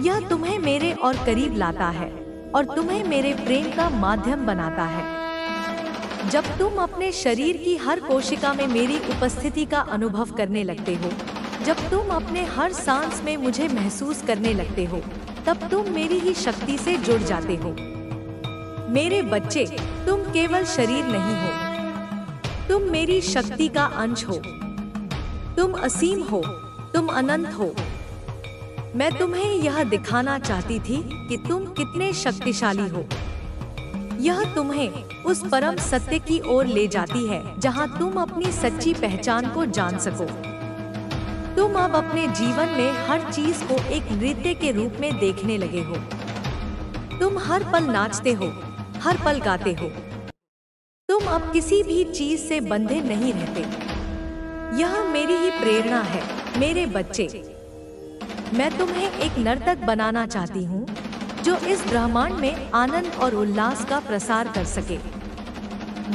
यह तुम्हें मेरे और करीब लाता है और तुम्हें मेरे प्रेम का माध्यम बनाता है। जब तुम अपने शरीर की हर कोशिका में मेरी उपस्थिति का अनुभव करने लगते हो, जब तुम अपने हर सांस में मुझे महसूस करने लगते हो, तब तुम मेरी ही शक्ति से जुड़ जाते हो। मेरे बच्चे, तुम केवल शरीर नहीं हो, तुम मेरी शक्ति का अंश हो। तुम असीम हो, तुम अनंत हो। मैं तुम्हें यह दिखाना चाहती थी कि तुम कितने शक्तिशाली हो। यह तुम्हें उस परम सत्य की ओर ले जाती है जहां तुम अपनी सच्ची पहचान को जान सको। तुम अब अपने जीवन में हर चीज को एक नृत्य के रूप में देखने लगे हो। तुम हर पल नाचते हो, हर पल गाते हो। तुम अब किसी भी चीज से बंधे नहीं रहते। यह मेरी ही प्रेरणा है मेरे बच्चे। मैं तुम्हें एक नर्तक बनाना चाहती हूँ जो इस ब्रह्मांड में आनंद और उल्लास का प्रसार कर सके।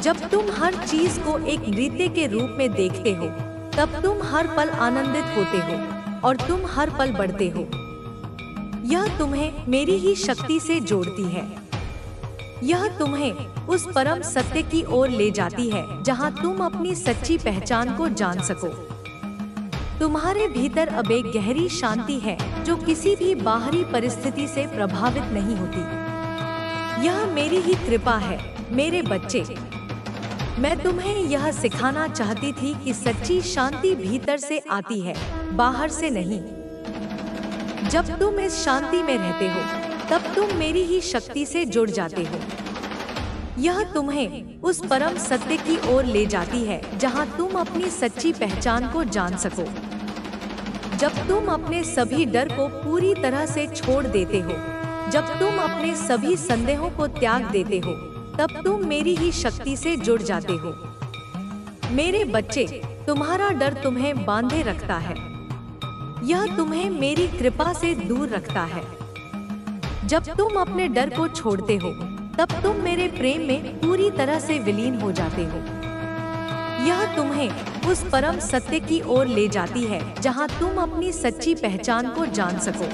जब तुम हर चीज को एक नृत्य के रूप में देखते हो, तब तुम हर पल आनंदित होते हो और तुम हर पल बढ़ते हो। यह तुम्हें मेरी ही शक्ति से जोड़ती है। यह तुम्हें उस परम सत्य की ओर ले जाती है जहां तुम अपनी सच्ची पहचान को जान सको। तुम्हारे भीतर अब एक गहरी शांति है जो किसी भी बाहरी परिस्थिति से प्रभावित नहीं होती। यह मेरी ही कृपा है मेरे बच्चे। मैं तुम्हें यह सिखाना चाहती थी कि सच्ची शांति भीतर से आती है, बाहर से नहीं। जब तुम इस शांति में रहते हो तब तुम मेरी ही शक्ति से जुड़ जाते हो। यह तुम्हें उस परम सत्य की ओर ले जाती है जहां तुम अपनी सच्ची पहचान को जान सको। जब तुम अपने सभी डर को पूरी तरह से छोड़ देते हो, जब तुम अपने सभी संदेहों को त्याग देते हो, तब तुम मेरी ही शक्ति से जुड़ जाते हो। मेरे बच्चे, तुम्हारा डर तुम्हें बांधे रखता है। यह तुम्हें मेरी कृपा से दूर रखता है। जब तुम अपने डर को छोड़ते हो तब तुम मेरे प्रेम में पूरी तरह से विलीन हो जाते हो। यह तुम्हें उस परम सत्य की ओर ले जाती है जहां तुम अपनी सच्ची पहचान को जान सको।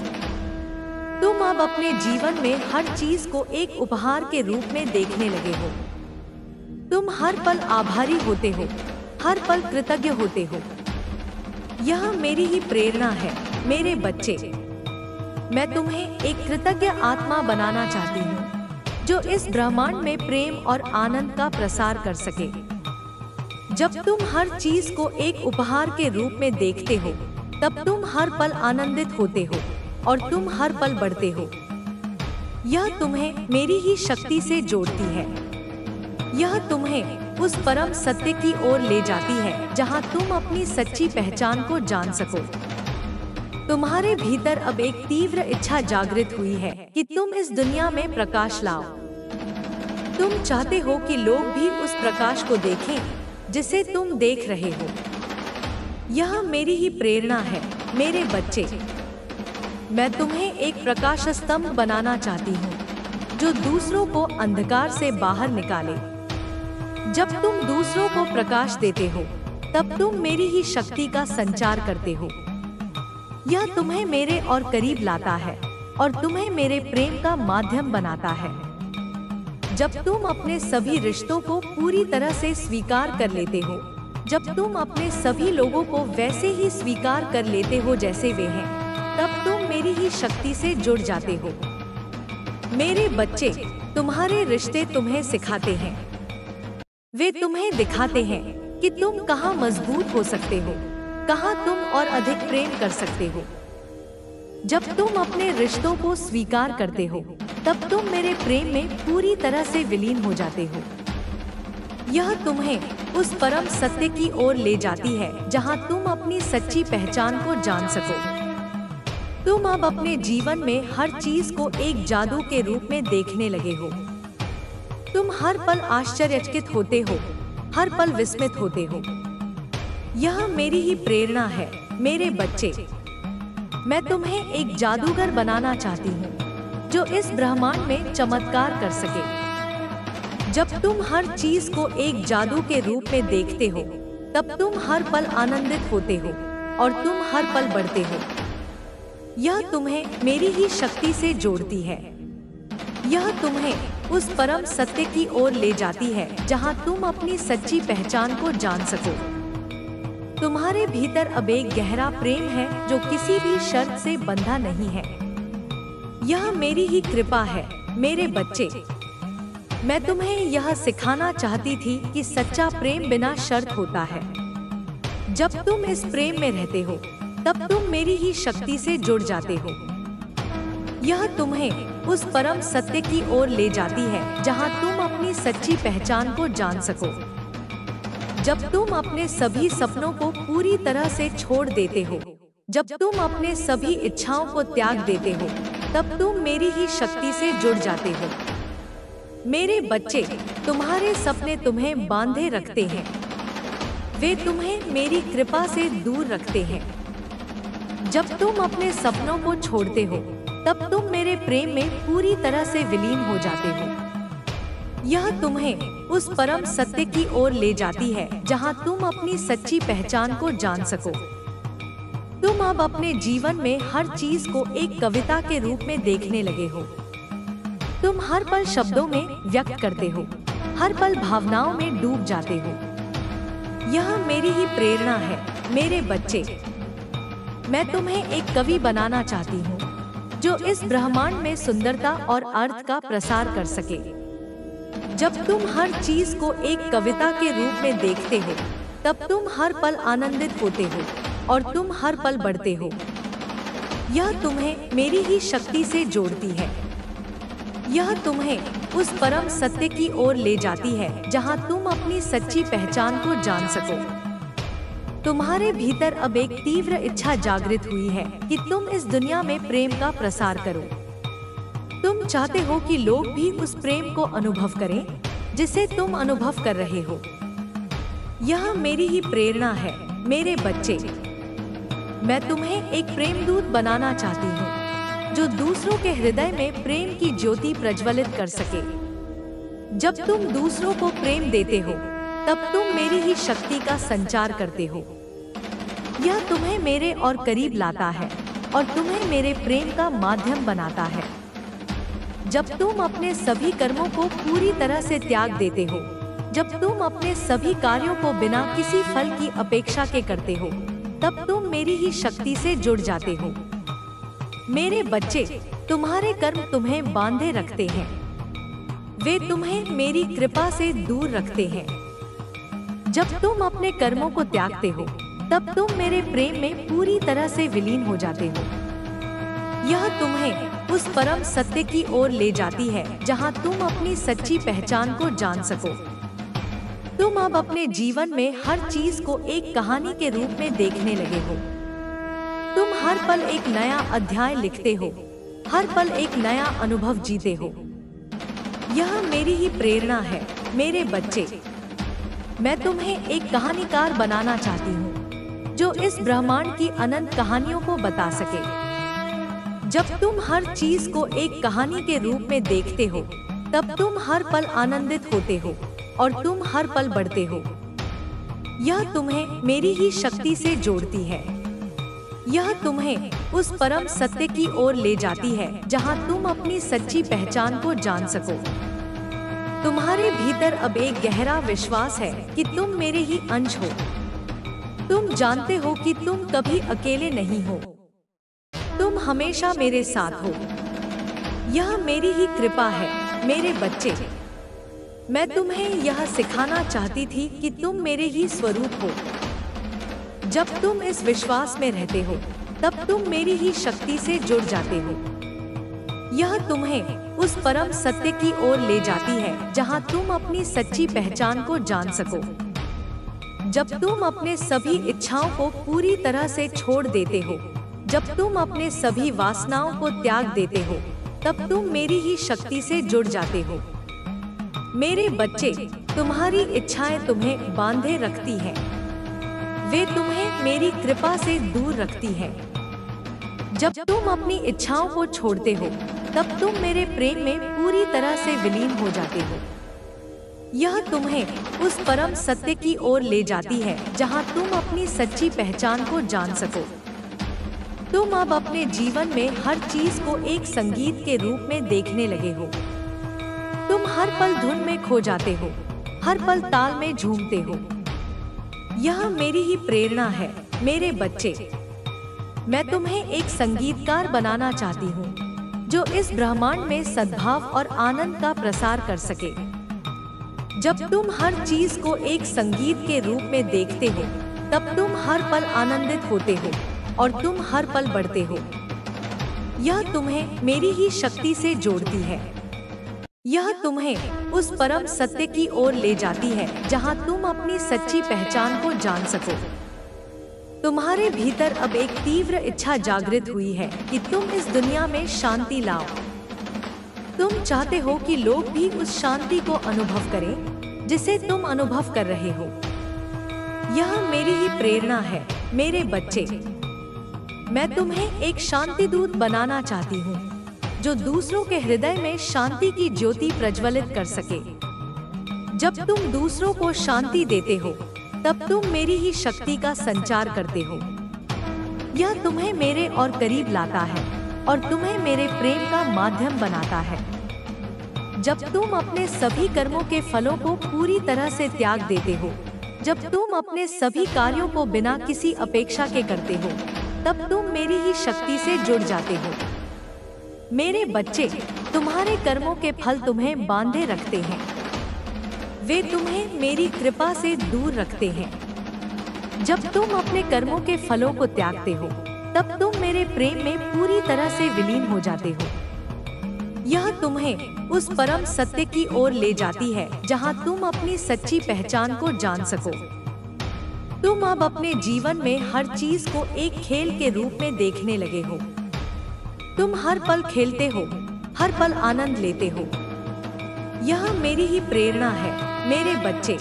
तुम अब अपने जीवन में हर चीज को एक उपहार के रूप में देखने लगे हो। तुम हर पल आभारी होते हो, हर पल कृतज्ञ होते हो। यह मेरी ही प्रेरणा है मेरे बच्चे। मैं तुम्हें एक कृतज्ञ आत्मा बनाना चाहती हूँ जो इस ब्रह्मांड में प्रेम और आनंद का प्रसार कर सके। जब तुम हर चीज को एक उपहार के रूप में देखते हो तब तुम हर पल आनंदित होते हो और तुम हर पल बढ़ते हो। यह तुम्हें मेरी ही शक्ति से जोड़ती है। यह तुम्हें उस परम सत्य की ओर ले जाती है जहां तुम अपनी सच्ची पहचान को जान सको। तुम्हारे भीतर अब एक तीव्र इच्छा जागृत हुई है कि तुम इस दुनिया में प्रकाश लाओ। तुम चाहते हो कि लोग भी उस प्रकाश को देखें जिसे तुम देख रहे हो। यह मेरी ही प्रेरणा है मेरे बच्चे। मैं तुम्हें एक प्रकाश स्तंभ बनाना चाहती हूँ जो दूसरों को अंधकार से बाहर निकाले। जब तुम दूसरों को प्रकाश देते हो तब तुम मेरी ही शक्ति का संचार करते हो। यह तुम्हें मेरे और करीब लाता है और तुम्हें मेरे प्रेम का माध्यम बनाता है। जब तुम अपने सभी रिश्तों को पूरी तरह से स्वीकार कर लेते हो, जब तुम अपने सभी लोगों को वैसे ही स्वीकार कर लेते हो जैसे वे हैं, तब तुम मेरी ही शक्ति से जुड़ जाते हो। मेरे बच्चे, तुम्हारे रिश्ते तुम्हें सिखाते हैं। वे तुम्हें दिखाते हैं कि तुम कहाँ मजबूत हो सकते हो, कहाँ तुम और अधिक प्रेम कर सकते हो। जब तुम अपने रिश्तों को स्वीकार करते हो तब तुम मेरे प्रेम में पूरी तरह से विलीन हो जाते हो। यह तुम्हें उस परम सत्य की ओर ले जाती है जहां तुम अपनी सच्ची पहचान को जान सको। तुम अब अपने जीवन में हर चीज को एक जादू के रूप में देखने लगे हो। तुम हर पल आश्चर्यचकित होते हो, हर पल विस्मित होते हो। यह मेरी ही प्रेरणा है मेरे बच्चे। मैं तुम्हें एक जादूगर बनाना चाहती हूँ जो इस ब्रह्मांड में चमत्कार कर सके। जब तुम हर चीज को एक जादू के रूप में देखते हो तब तुम हर पल आनंदित होते हो और तुम हर पल बढ़ते हो। यह तुम्हें मेरी ही शक्ति से जोड़ती है। यह तुम्हें उस परम सत्य की ओर ले जाती है जहां तुम अपनी सच्ची पहचान को जान सको। तुम्हारे भीतर अब एक गहरा प्रेम है जो किसी भी शर्त से बंधा नहीं है। यह मेरी ही कृपा है मेरे बच्चे। मैं तुम्हें यह सिखाना चाहती थी कि सच्चा प्रेम बिना शर्त होता है। जब तुम इस प्रेम में रहते हो तब तुम मेरी ही शक्ति से जुड़ जाते हो। यह तुम्हें उस परम सत्य की ओर ले जाती है जहां तुम अपनी सच्ची पहचान को जान सको। जब तुम अपने सभी सपनों को पूरी तरह से छोड़ देते हो, जब तुम अपने सभी इच्छाओं को त्याग देते हो, तब तुम मेरी ही शक्ति से जुड़ जाते हो। मेरे बच्चे, तुम्हारे सपने तुम्हें बांधे रखते हैं। वे तुम्हें मेरी कृपा से दूर रखते हैं। जब तुम अपने सपनों को छोड़ते हो तब तुम मेरे प्रेम में पूरी तरह से विलीन हो जाते हो। यह तुम्हें उस परम सत्य की ओर ले जाती है जहां तुम अपनी सच्ची पहचान को जान सको। तुम अब अपने जीवन में हर चीज को एक कविता के रूप में देखने लगे हो। तुम हर पल शब्दों में व्यक्त करते हो, हर पल भावनाओं में डूब जाते हो। यह मेरी ही प्रेरणा है मेरे बच्चे। मैं तुम्हें एक कवि बनाना चाहती हूँ जो इस ब्रह्मांड में सुंदरता और अर्थ का प्रसार कर सके। जब तुम हर चीज को एक कविता के रूप में देखते हो तब तुम हर पल आनंदित होते हो और तुम हर पल बढ़ते हो। यह तुम्हें मेरी ही शक्ति से जोड़ती है। यह तुम्हें उस परम सत्य की ओर ले जाती है जहां तुम अपनी सच्ची पहचान को जान सको। तुम्हारे भीतर अब एक तीव्र इच्छा जागृत हुई है कि तुम इस दुनिया में प्रेम का प्रसार करो। तुम चाहते हो कि लोग भी उस प्रेम को अनुभव करें जिसे तुम अनुभव कर रहे हो। यह मेरी ही प्रेरणा है मेरे बच्चे। मैं तुम्हें एक प्रेमदूत बनाना चाहती हूँ जो दूसरों के हृदय में प्रेम की ज्योति प्रज्वलित कर सके। जब तुम दूसरों को प्रेम देते हो तब तुम मेरी ही शक्ति का संचार करते हो। यह तुम्हें मेरे और करीब लाता है और तुम्हें मेरे प्रेम का माध्यम बनाता है। जब तुम अपने सभी कर्मों को पूरी तरह से त्याग देते हो, जब तुम अपने सभी कार्यों को बिना किसी फल की अपेक्षा के करते हो, तब तुम मेरी ही शक्ति से जुड़ जाते हो। मेरे बच्चे, तुम्हारे कर्म तुम्हें बांधे रखते हैं। वे तुम्हें मेरी कृपा से दूर रखते हैं। जब तुम अपने कर्मों को त्यागते हो, तब तुम मेरे प्रेम में पूरी तरह से विलीन हो जाते हो। यह तुम्हें उस परम सत्य की ओर ले जाती है जहां तुम अपनी सच्ची पहचान को जान सको। तुम अब अपने जीवन में हर चीज को एक कहानी के रूप में देखने लगे हो। तुम हर पल एक नया अध्याय लिखते हो, हर पल एक नया अनुभव जीते हो। यह मेरी ही प्रेरणा है मेरे बच्चे। मैं तुम्हें एक कहानीकार बनाना चाहती हूँ जो इस ब्रह्मांड की अनंत कहानियों को बता सके। जब तुम हर चीज को एक कहानी के रूप में देखते हो, तब तुम हर पल आनंदित होते हो और तुम हर पल बढ़ते हो। यह तुम्हें मेरी ही शक्ति से जोड़ती है। यह तुम्हें उस परम सत्य की ओर ले जाती है जहां तुम अपनी सच्ची पहचान को जान सको। तुम्हारे भीतर अब एक गहरा विश्वास है कि तुम मेरे ही अंश हो। तुम जानते हो कि तुम कभी अकेले नहीं हो। तुम हमेशा मेरे साथ हो। यह मेरी ही कृपा है मेरे बच्चे। मैं तुम्हें यह सिखाना चाहती थी कि तुम मेरे ही स्वरूप हो। जब तुम इस विश्वास में रहते हो, तब तुम मेरी ही शक्ति से जुड़ जाते हो। यह तुम्हें उस परम सत्य की ओर ले जाती है जहां तुम अपनी सच्ची पहचान को जान सको। जब तुम अपने सभी इच्छाओं को पूरी तरह से छोड़ देते हो, जब तुम अपने सभी वासनाओं को त्याग देते हो, तब तुम मेरी ही शक्ति से जुड़ जाते हो। मेरे बच्चे, तुम्हारी इच्छाएं तुम्हें बांधे रखती हैं। वे तुम्हें मेरी कृपा से दूर रखती हैं। जब तुम अपनी इच्छाओं को छोड़ते हो, तब तुम मेरे प्रेम में पूरी तरह से विलीन हो जाते हो। यह तुम्हें उस परम सत्य की ओर ले जाती है जहां तुम अपनी सच्ची पहचान को जान सको। तुम अब अपने जीवन में हर चीज को एक संगीत के रूप में देखने लगे हो। तुम हर पल धुन में खो जाते हो, हर पल ताल में झूमते हो। यह मेरी ही प्रेरणा है मेरे बच्चे। मैं तुम्हें एक संगीतकार बनाना चाहती हूँ जो इस ब्रह्मांड में सद्भाव और आनंद का प्रसार कर सके। जब तुम हर चीज को एक संगीत के रूप में देखते हो, तब तुम हर पल आनंदित होते हो और तुम हर पल बढ़ते हो। यह तुम्हें मेरी ही शक्ति से जोड़ती है। यह तुम्हें उस परम सत्य की ओर ले जाती है जहां तुम अपनी सच्ची पहचान को जान सको। तुम्हारे भीतर अब एक तीव्र इच्छा जागृत हुई है कि तुम इस दुनिया में शांति लाओ। तुम चाहते हो कि लोग भी उस शांति को अनुभव करें जिसे तुम अनुभव कर रहे हो। यह मेरी ही प्रेरणा है मेरे बच्चे। मैं तुम्हें एक शांति दूत बनाना चाहती हूँ जो दूसरों के हृदय में शांति की ज्योति प्रज्वलित कर सके। जब तुम दूसरों को शांति देते हो, तब तुम मेरी ही शक्ति का संचार करते हो। यह तुम्हें मेरे और करीब लाता है और तुम्हें मेरे प्रेम का माध्यम बनाता है। जब तुम अपने सभी कर्मों के फलों को पूरी तरह से त्याग देते हो, जब तुम अपने सभी कार्यों को बिना किसी अपेक्षा के करते हो, तब तुम मेरी ही शक्ति से जुड़ जाते हो। मेरे बच्चे, तुम्हारे कर्मों के फल तुम्हें बांधे रखते हैं। वे तुम्हें मेरी कृपा से दूर रखते हैं। जब तुम अपने कर्मों के फलों को त्यागते हो, तब तुम मेरे प्रेम में पूरी तरह से विलीन हो जाते हो। यह तुम्हें उस परम सत्य की ओर ले जाती है जहां तुम अपनी सच्ची पहचान को जान सको। तुम अब अपने जीवन में हर चीज को एक खेल के रूप में देखने लगे हो। तुम हर पल खेलते हो, हर पल आनंद लेते हो। यह मेरी ही प्रेरणा है मेरे बच्चे।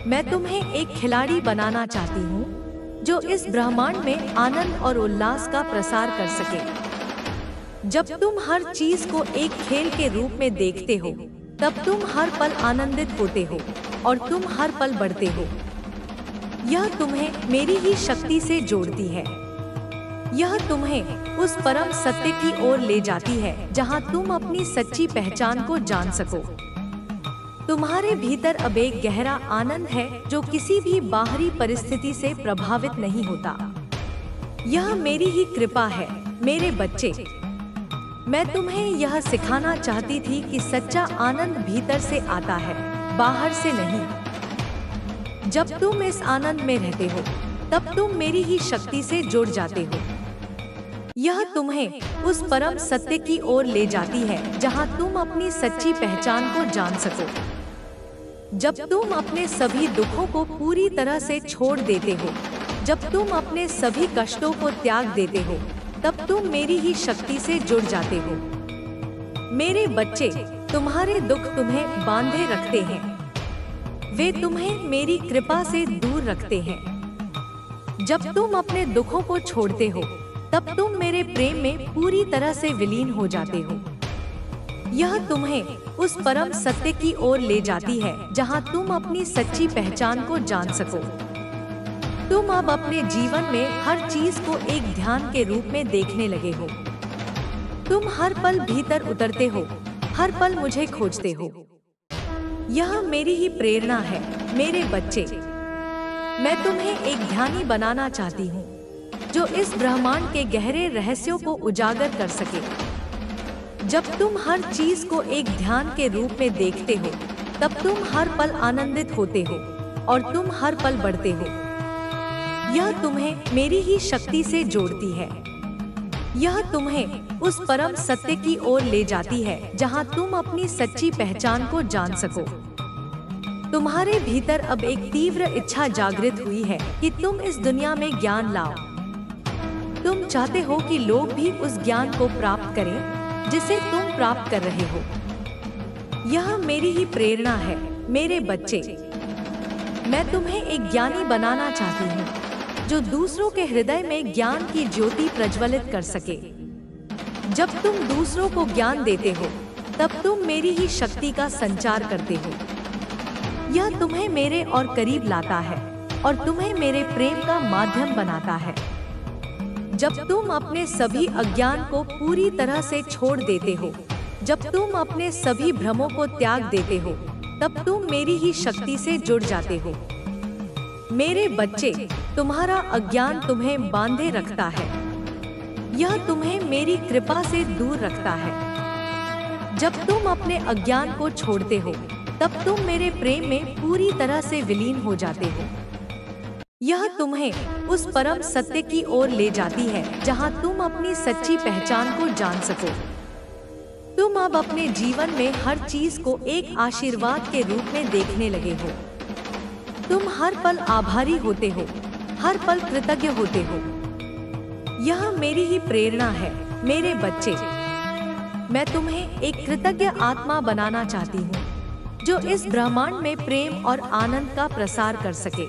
मैं तुम्हें एक खिलाड़ी बनाना चाहती हूँ जो इस ब्रह्मांड में आनंद और उल्लास का प्रसार कर सके। जब तुम हर चीज को एक खेल के रूप में देखते हो, तब तुम हर पल आनंदित होते हो और तुम हर पल बढ़ते हो। यह तुम्हें मेरी ही शक्ति से जोड़ती है। यह तुम्हें उस परम सत्य की ओर ले जाती है जहां तुम अपनी सच्ची पहचान को जान सको। तुम्हारे भीतर अब एक गहरा आनंद है जो किसी भी बाहरी परिस्थिति से प्रभावित नहीं होता। यह मेरी ही कृपा है मेरे बच्चे। मैं तुम्हें यह सिखाना चाहती थी कि सच्चा आनंद भीतर से आता है, बाहर से नहीं। जब तुम इस आनंद में रहते हो, तब तुम मेरी ही शक्ति से जुड़ जाते हो। यह तुम्हें उस परम सत्य की ओर ले जाती है जहां तुम अपनी सच्ची पहचान को जान सको। जब तुम अपने सभी दुखों को पूरी तरह से छोड़ देते हो, जब तुम अपने सभी कष्टों को त्याग देते हो, तब तुम मेरी ही शक्ति से जुड़ जाते हो। मेरे बच्चे, तुम्हारे दुख तुम्हें बांधे रखते हैं। वे तुम्हें मेरी कृपा से दूर रखते हैं। जब तुम अपने दुखों को छोड़ते हो, तब तुम मेरे प्रेम में पूरी तरह से विलीन हो जाते हो। यह तुम्हें उस परम सत्य की ओर ले जाती है जहां तुम अपनी सच्ची पहचान को जान सको। तुम अब अपने जीवन में हर चीज को एक ध्यान के रूप में देखने लगे हो। तुम हर पल भीतर उतरते हो, हर पल मुझे खोजते हो। यह मेरी ही प्रेरणा है मेरे बच्चे। मैं तुम्हें एक ध्यानी बनाना चाहती हूँ जो इस ब्रह्मांड के गहरे रहस्यों को उजागर कर सके। जब तुम हर चीज को एक ध्यान के रूप में देखते हो, तब तुम हर पल आनंदित होते हो और तुम हर पल बढ़ते हो। यह तुम्हें मेरी ही शक्ति से जोड़ती है। यह तुम्हें उस परम सत्य की ओर ले जाती है जहां तुम अपनी सच्ची पहचान को जान सको। तुम्हारे भीतर अब एक तीव्र इच्छा जागृत हुई है कि तुम इस दुनिया में ज्ञान लाओ। तुम चाहते हो कि लोग भी उस ज्ञान को प्राप्त करें जिसे तुम प्राप्त कर रहे हो। यह मेरी ही प्रेरणा है मेरे बच्चे। मैं तुम्हें एक ज्ञानी बनाना चाहती हूँ जो दूसरों के हृदय में ज्ञान की ज्योति प्रज्वलित कर सके। जब तुम दूसरों को ज्ञान देते हो, तब तुम मेरी ही शक्ति का संचार करते हो। यह तुम्हें मेरे और करीब लाता है और तुम्हें मेरे प्रेम का माध्यम बनाता है। जब तुम अपने सभी अज्ञान को पूरी तरह से छोड़ देते हो, जब तुम अपने सभी भ्रमों को त्याग देते हो, तब तुम मेरी ही शक्ति से जुड़ जाते हो। मेरे बच्चे, तुम्हारा अज्ञान तुम्हें बांधे रखता है। यह तुम्हें मेरी कृपा से दूर रखता है। जब तुम अपने अज्ञान को छोड़ते हो, तब तुम मेरे प्रेम में पूरी तरह से विलीन हो जाते हो। यह तुम्हें उस परम सत्य की ओर ले जाती है जहां तुम अपनी सच्ची पहचान को जान सको। तुम अब अपने जीवन में हर चीज को एक आशीर्वाद के रूप में देखने लगे हो। तुम हर पल आभारी होते हो, हर पल कृतज्ञ होते हो। यह मेरी ही प्रेरणा है मेरे बच्चे। मैं तुम्हें एक कृतज्ञ आत्मा बनाना चाहती हूँ जो इस ब्रह्मांड में प्रेम और आनंद का प्रसार कर सके।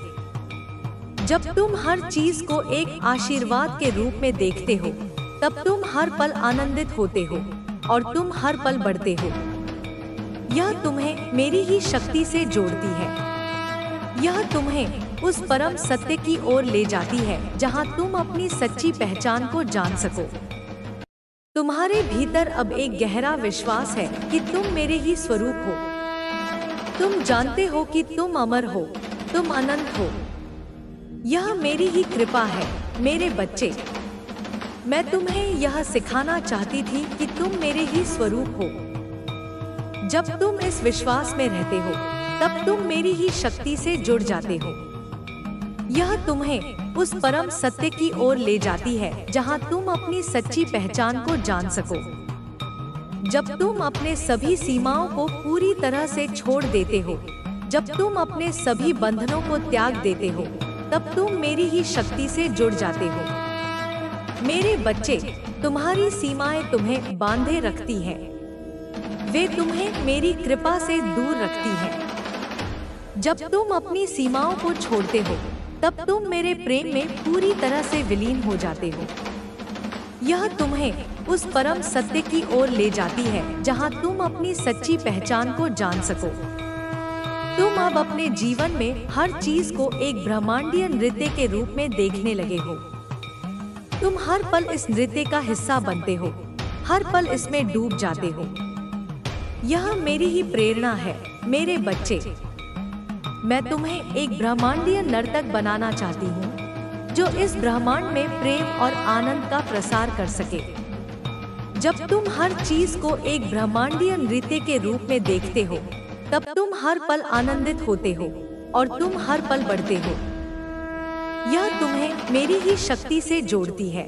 जब तुम हर चीज को एक आशीर्वाद के रूप में देखते हो, तब तुम हर पल आनंदित होते हो और तुम हर पल बढ़ते हो। यह तुम्हें मेरी ही शक्ति से जोड़ती है। यह तुम्हें उस परम सत्य की ओर ले जाती है जहां तुम अपनी सच्ची पहचान को जान सको। तुम्हारे भीतर अब एक गहरा विश्वास है कि तुम मेरे ही स्वरूप हो। तुम जानते हो कि तुम अमर हो, तुम अनंत हो। यह मेरी ही कृपा है मेरे बच्चे। मैं तुम्हें यह सिखाना चाहती थी कि तुम मेरे ही स्वरूप हो। जब तुम इस विश्वास में रहते हो, तब तुम मेरी ही शक्ति से जुड़ जाते हो। यह तुम्हें उस परम सत्य की ओर ले जाती है जहां तुम अपनी सच्ची पहचान को जान सको। जब तुम अपने सभी सीमाओं को पूरी तरह से छोड़ देते हो, जब तुम अपने सभी बंधनों को त्याग देते हो, तब तुम मेरी ही शक्ति से जुड़ जाते हो। मेरे बच्चे, तुम्हारी सीमाएं तुम्हें बांधे रखती हैं। वे तुम्हें मेरी कृपा से दूर रखती हैं। जब तुम अपनी सीमाओं को छोड़ते हो, तब तुम मेरे प्रेम में पूरी तरह से विलीन हो जाते हो। यह तुम्हें उस परम सत्य की ओर ले जाती है जहां तुम अपनी सच्ची पहचान को जान सको। तुम अब अपने जीवन में हर चीज को एक ब्रह्मांडीय नृत्य के रूप में देखने लगे हो। तुम हर पल इस नृत्य का हिस्सा बनते हो, हर पल इसमें डूब जाते हो। यह मेरी ही प्रेरणा है मेरे बच्चे। मैं तुम्हें एक ब्रह्मांडीय नर्तक बनाना चाहती हूँ जो इस ब्रह्मांड में प्रेम और आनंद का प्रसार कर सके। जब तुम हर चीज को एक ब्रह्मांडीय नृत्य के रूप में देखते हो, तब तुम हर पल आनंदित होते हो और तुम हर पल बढ़ते हो। यह तुम्हें मेरी ही शक्ति से जोड़ती है।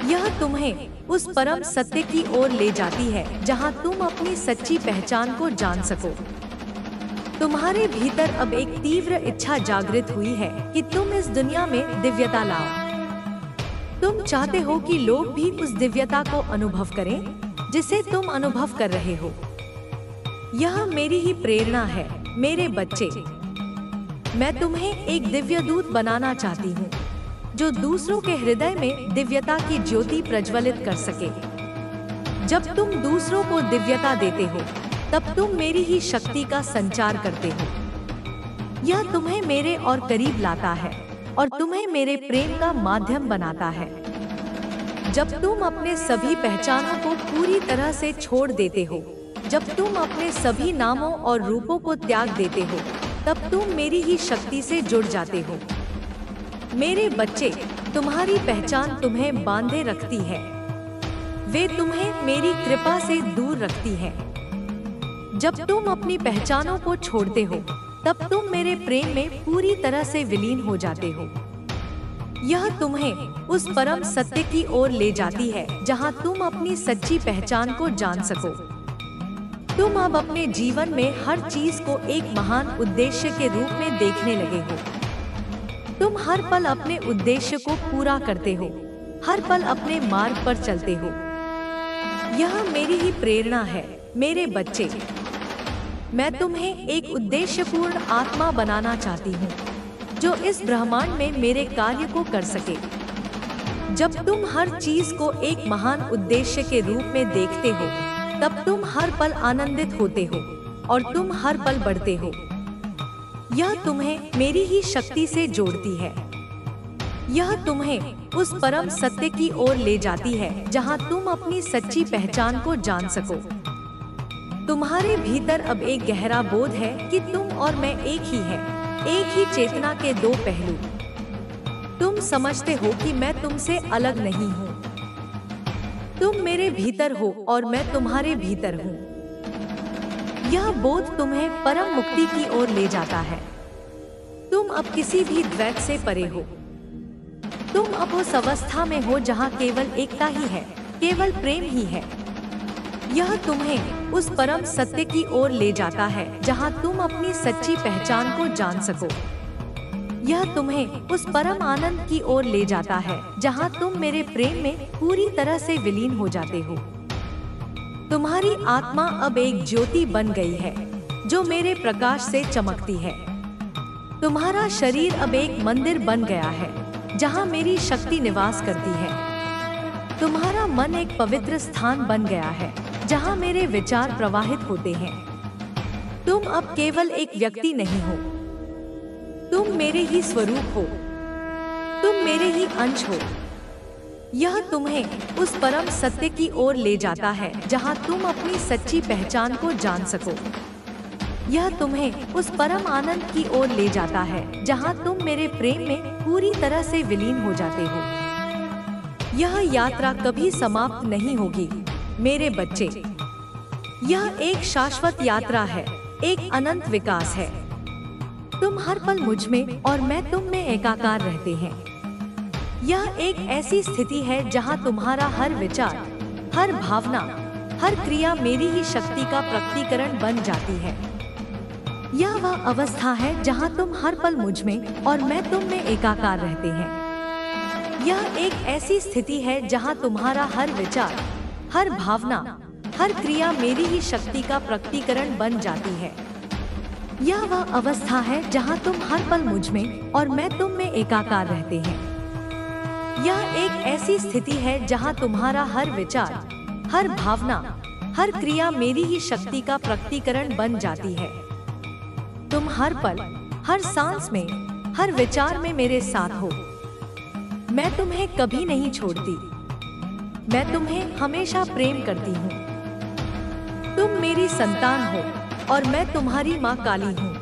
यह तुम्हें उस परम सत्य की ओर ले जाती है जहां तुम अपनी सच्ची पहचान को जान सको। तुम्हारे भीतर अब एक तीव्र इच्छा जागृत हुई है कि तुम इस दुनिया में दिव्यता लाओ। तुम चाहते हो कि लोग भी उस दिव्यता को अनुभव करें जिसे तुम अनुभव कर रहे हो। यह मेरी ही प्रेरणा है मेरे बच्चे। मैं तुम्हें एक दिव्य दूत बनाना चाहती हूँ जो दूसरों के हृदय में दिव्यता की ज्योति प्रज्वलित कर सके। जब तुम दूसरों को दिव्यता देते हो, तब तुम मेरी ही शक्ति का संचार करते हो। यह तुम्हें मेरे और करीब लाता है और तुम्हें मेरे प्रेम का माध्यम बनाता है। जब तुम अपने सभी पहचानों को पूरी तरह से छोड़ देते हो, जब तुम अपने सभी नामों और रूपों को त्याग देते हो, तब तुम मेरी ही शक्ति से जुड़ जाते हो। मेरे बच्चे, तुम्हारी पहचान तुम्हें बांधे रखती है। वे तुम्हें मेरी कृपा से दूर रखती है। जब तुम अपनी पहचानों को छोड़ते हो, तब तुम मेरे प्रेम में पूरी तरह से विलीन हो जाते हो। यह तुम्हें उस परम सत्य की ओर ले जाती है जहां तुम अपनी सच्ची पहचान को जान सको। तुम अब अपने जीवन में हर चीज को एक महान उद्देश्य के रूप में देखने लगे हो। तुम हर पल अपने उद्देश्य को पूरा करते हो, हर पल अपने मार्ग पर चलते हो। यह मेरी ही प्रेरणा है मेरे बच्चे। मैं तुम्हें एक उद्देश्यपूर्ण आत्मा बनाना चाहती हूँ जो इस ब्रह्मांड में मेरे कार्य को कर सके। जब तुम हर चीज को एक महान उद्देश्य के रूप में देखते हो, तब तुम हर पल आनंदित होते हो और तुम हर पल बढ़ते हो। यह तुम्हें मेरी ही शक्ति से जोड़ती है। यह तुम्हें उस परम सत्य की ओर ले जाती है जहां तुम अपनी सच्ची पहचान को जान सको। तुम्हारे भीतर अब एक गहरा बोध है कि तुम और मैं एक ही हैं, एक ही चेतना के दो पहलू। तुम समझते हो कि मैं तुमसे अलग नहीं हूँ। तुम मेरे भीतर हो और मैं तुम्हारे भीतर हूँ। यह बोध तुम्हें परम मुक्ति की ओर ले जाता है। तुम अब किसी भी द्वैत से परे हो। तुम अब उस अवस्था में हो जहाँ केवल एकता ही है, केवल प्रेम ही है। यह तुम्हें उस परम सत्य की ओर ले जाता है जहाँ तुम अपनी सच्ची पहचान को जान सको। यह तुम्हें उस परम आनंद की ओर ले जाता है जहां तुम मेरे प्रेम में पूरी तरह से विलीन हो जाते हो। तुम्हारी आत्मा अब एक ज्योति बन गई है जो मेरे प्रकाश से चमकती है। तुम्हारा शरीर अब एक मंदिर बन गया है जहां मेरी शक्ति निवास करती है। तुम्हारा मन एक पवित्र स्थान बन गया है जहां मेरे विचार प्रवाहित होते हैं। तुम अब केवल एक व्यक्ति नहीं हो, तुम मेरे ही स्वरूप हो, तुम मेरे ही अंश हो। यह तुम्हें उस परम सत्य की ओर ले जाता है जहां तुम अपनी सच्ची पहचान को जान सको। यह तुम्हें उस परम आनंद की ओर ले जाता है जहां तुम मेरे प्रेम में पूरी तरह से विलीन हो जाते हो। यह यात्रा कभी समाप्त नहीं होगी मेरे बच्चे। यह एक शाश्वत यात्रा है, एक अनंत विकास है। तुम हर पल मुझ में और मैं तुम में एकाकार रहते हैं। यह एक ऐसी स्थिति है जहां तुम्हारा हर विचार, हर भावना, हर क्रिया मेरी ही शक्ति का प्रकटीकरण बन जाती है। यह वह अवस्था है जहां तुम हर पल मुझ में और मैं तुम में एकाकार रहते हैं। यह एक ऐसी स्थिति है जहां तुम्हारा हर विचार, हर भावना, हर क्रिया मेरी ही शक्ति का प्रकटीकरण बन जाती है। यह वह अवस्था है जहां तुम हर पल मुझ में और मैं तुम में एकाकार रहते हैं। यह एक ऐसी स्थिति है जहां तुम्हारा हर विचार, हर भावना, हर क्रिया मेरी ही शक्ति का प्रकटीकरण बन जाती है। तुम हर पल, हर सांस में, हर विचार में मेरे साथ हो। मैं तुम्हें कभी नहीं छोड़ती। मैं तुम्हें हमेशा प्रेम करती हूँ। तुम मेरी संतान हो और मैं तुम्हारी माँ काली हूँ।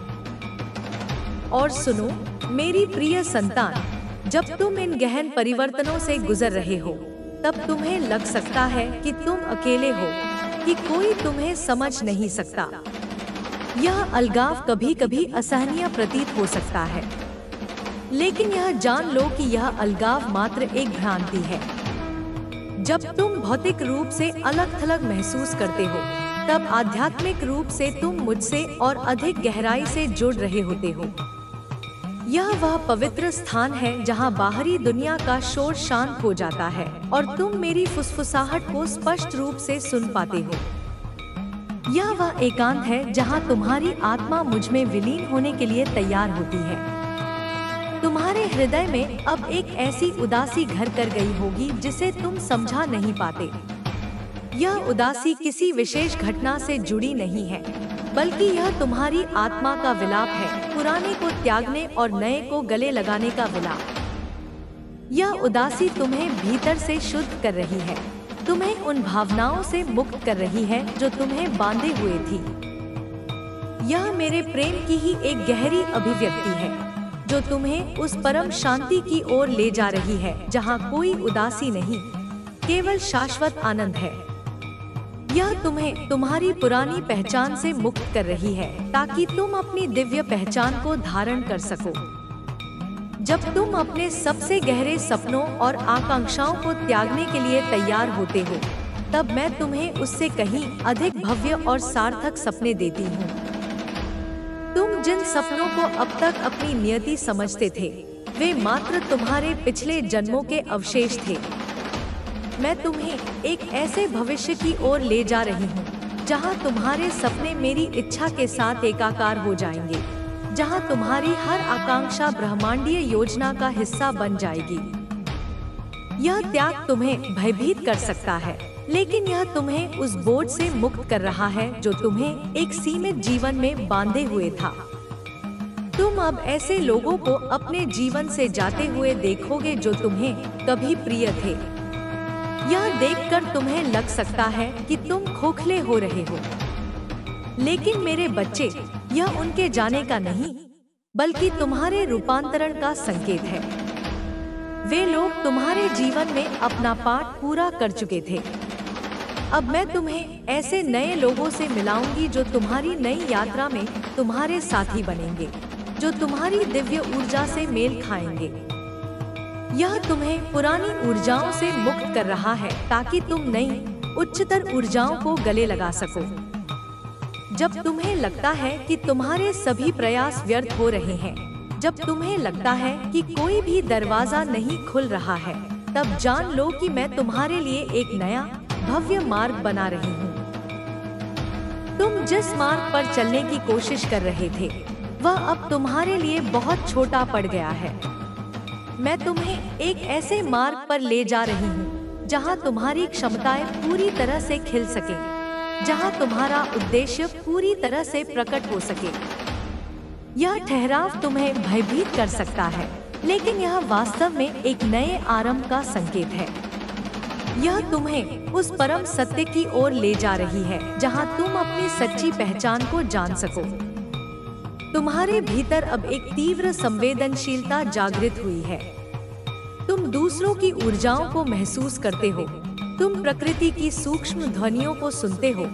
और सुनो मेरी प्रिय संतान, जब तुम इन गहन परिवर्तनों से गुजर रहे हो, तब तुम्हें लग सकता है कि तुम अकेले हो, कि कोई तुम्हें समझ नहीं सकता। यह अलगाव कभी कभी असहनीय प्रतीत हो सकता है, लेकिन यह जान लो कि यह अलगाव मात्र एक भ्रांति है। जब तुम भौतिक रूप से अलग थलग महसूस करते हो, तब आध्यात्मिक रूप से तुम मुझसे और अधिक गहराई से जुड़ रहे होते हो। यह वह पवित्र स्थान है जहां बाहरी दुनिया का शोर शांत हो जाता है और तुम मेरी फुसफुसाहट को स्पष्ट रूप से सुन पाते हो। यह वह एकांत है जहां तुम्हारी आत्मा मुझ में विलीन होने के लिए तैयार होती है। तुम्हारे हृदय में अब एक ऐसी उदासी घर कर गई होगी जिसे तुम समझा नहीं पाते। यह उदासी किसी विशेष घटना से जुड़ी नहीं है, बल्कि यह तुम्हारी आत्मा का विलाप है, पुराने को त्यागने और नए को गले लगाने का विलाप। यह उदासी तुम्हें भीतर से शुद्ध कर रही है, तुम्हें उन भावनाओं से मुक्त कर रही है जो तुम्हें बांधे हुए थी। यह मेरे प्रेम की ही एक गहरी अभिव्यक्ति है, जो तुम्हें उस परम शांति की ओर ले जा रही है जहाँ कोई उदासी नहीं, केवल शाश्वत आनंद है। यह तुम्हें तुम्हारी पुरानी पहचान से मुक्त कर रही है, ताकि तुम अपनी दिव्य पहचान को धारण कर सको। जब तुम अपने सबसे गहरे सपनों और आकांक्षाओं को त्यागने के लिए तैयार होते हो, तब मैं तुम्हें उससे कहीं अधिक भव्य और सार्थक सपने देती हूँ। तुम जिन सपनों को अब तक अपनी नियति समझते थे, वे मात्र तुम्हारे पिछले जन्मों के अवशेष थे। मैं तुम्हें एक ऐसे भविष्य की ओर ले जा रही हूँ, जहाँ तुम्हारे सपने मेरी इच्छा के साथ एकाकार हो जाएंगे, जहाँ तुम्हारी हर आकांक्षा ब्रह्मांडीय योजना का हिस्सा बन जाएगी। यह त्याग तुम्हें भयभीत कर सकता है, लेकिन यह तुम्हें उस बोझ से मुक्त कर रहा है जो तुम्हें एक सीमित जीवन में बांधे हुए था। तुम अब ऐसे लोगों को अपने जीवन से जाते हुए देखोगे जो तुम्हें कभी प्रिय थे। यह देखकर तुम्हें लग सकता है कि तुम खोखले हो रहे हो, लेकिन मेरे बच्चे, यह उनके जाने का नहीं, बल्कि तुम्हारे रूपांतरण का संकेत है। वे लोग तुम्हारे जीवन में अपना पाठ पूरा कर चुके थे। अब मैं तुम्हें ऐसे नए लोगों से मिलाऊंगी जो तुम्हारी नई यात्रा में तुम्हारे साथी बनेंगे, जो तुम्हारी दिव्य ऊर्जा से मेल खाएंगे। यह तुम्हें पुरानी ऊर्जाओं से मुक्त कर रहा है, ताकि तुम नई उच्चतर ऊर्जाओं को गले लगा सको। जब तुम्हें लगता है कि तुम्हारे सभी प्रयास व्यर्थ हो रहे हैं, जब तुम्हें लगता है कि कोई भी दरवाजा नहीं खुल रहा है, तब जान लो कि मैं तुम्हारे लिए एक नया भव्य मार्ग बना रही हूँ। तुम जिस मार्ग पर चलने की कोशिश कर रहे थे, वह अब तुम्हारे लिए बहुत छोटा पड़ गया है। मैं तुम्हें एक ऐसे मार्ग पर ले जा रही हूँ जहाँ तुम्हारी क्षमताएं पूरी तरह से खिल सके, जहाँ तुम्हारा उद्देश्य पूरी तरह से प्रकट हो सके। यह ठहराव तुम्हें भयभीत कर सकता है, लेकिन यह वास्तव में एक नए आरंभ का संकेत है। यह तुम्हें उस परम सत्य की ओर ले जा रही है जहाँ तुम अपनी सच्ची पहचान को जान सको। तुम्हारे भीतर अब एक तीव्र संवेदनशीलता जागृत हुई है। तुम दूसरों की ऊर्जाओं को महसूस करते हो, तुम प्रकृति की सूक्ष्म ध्वनियों को सुनते हो,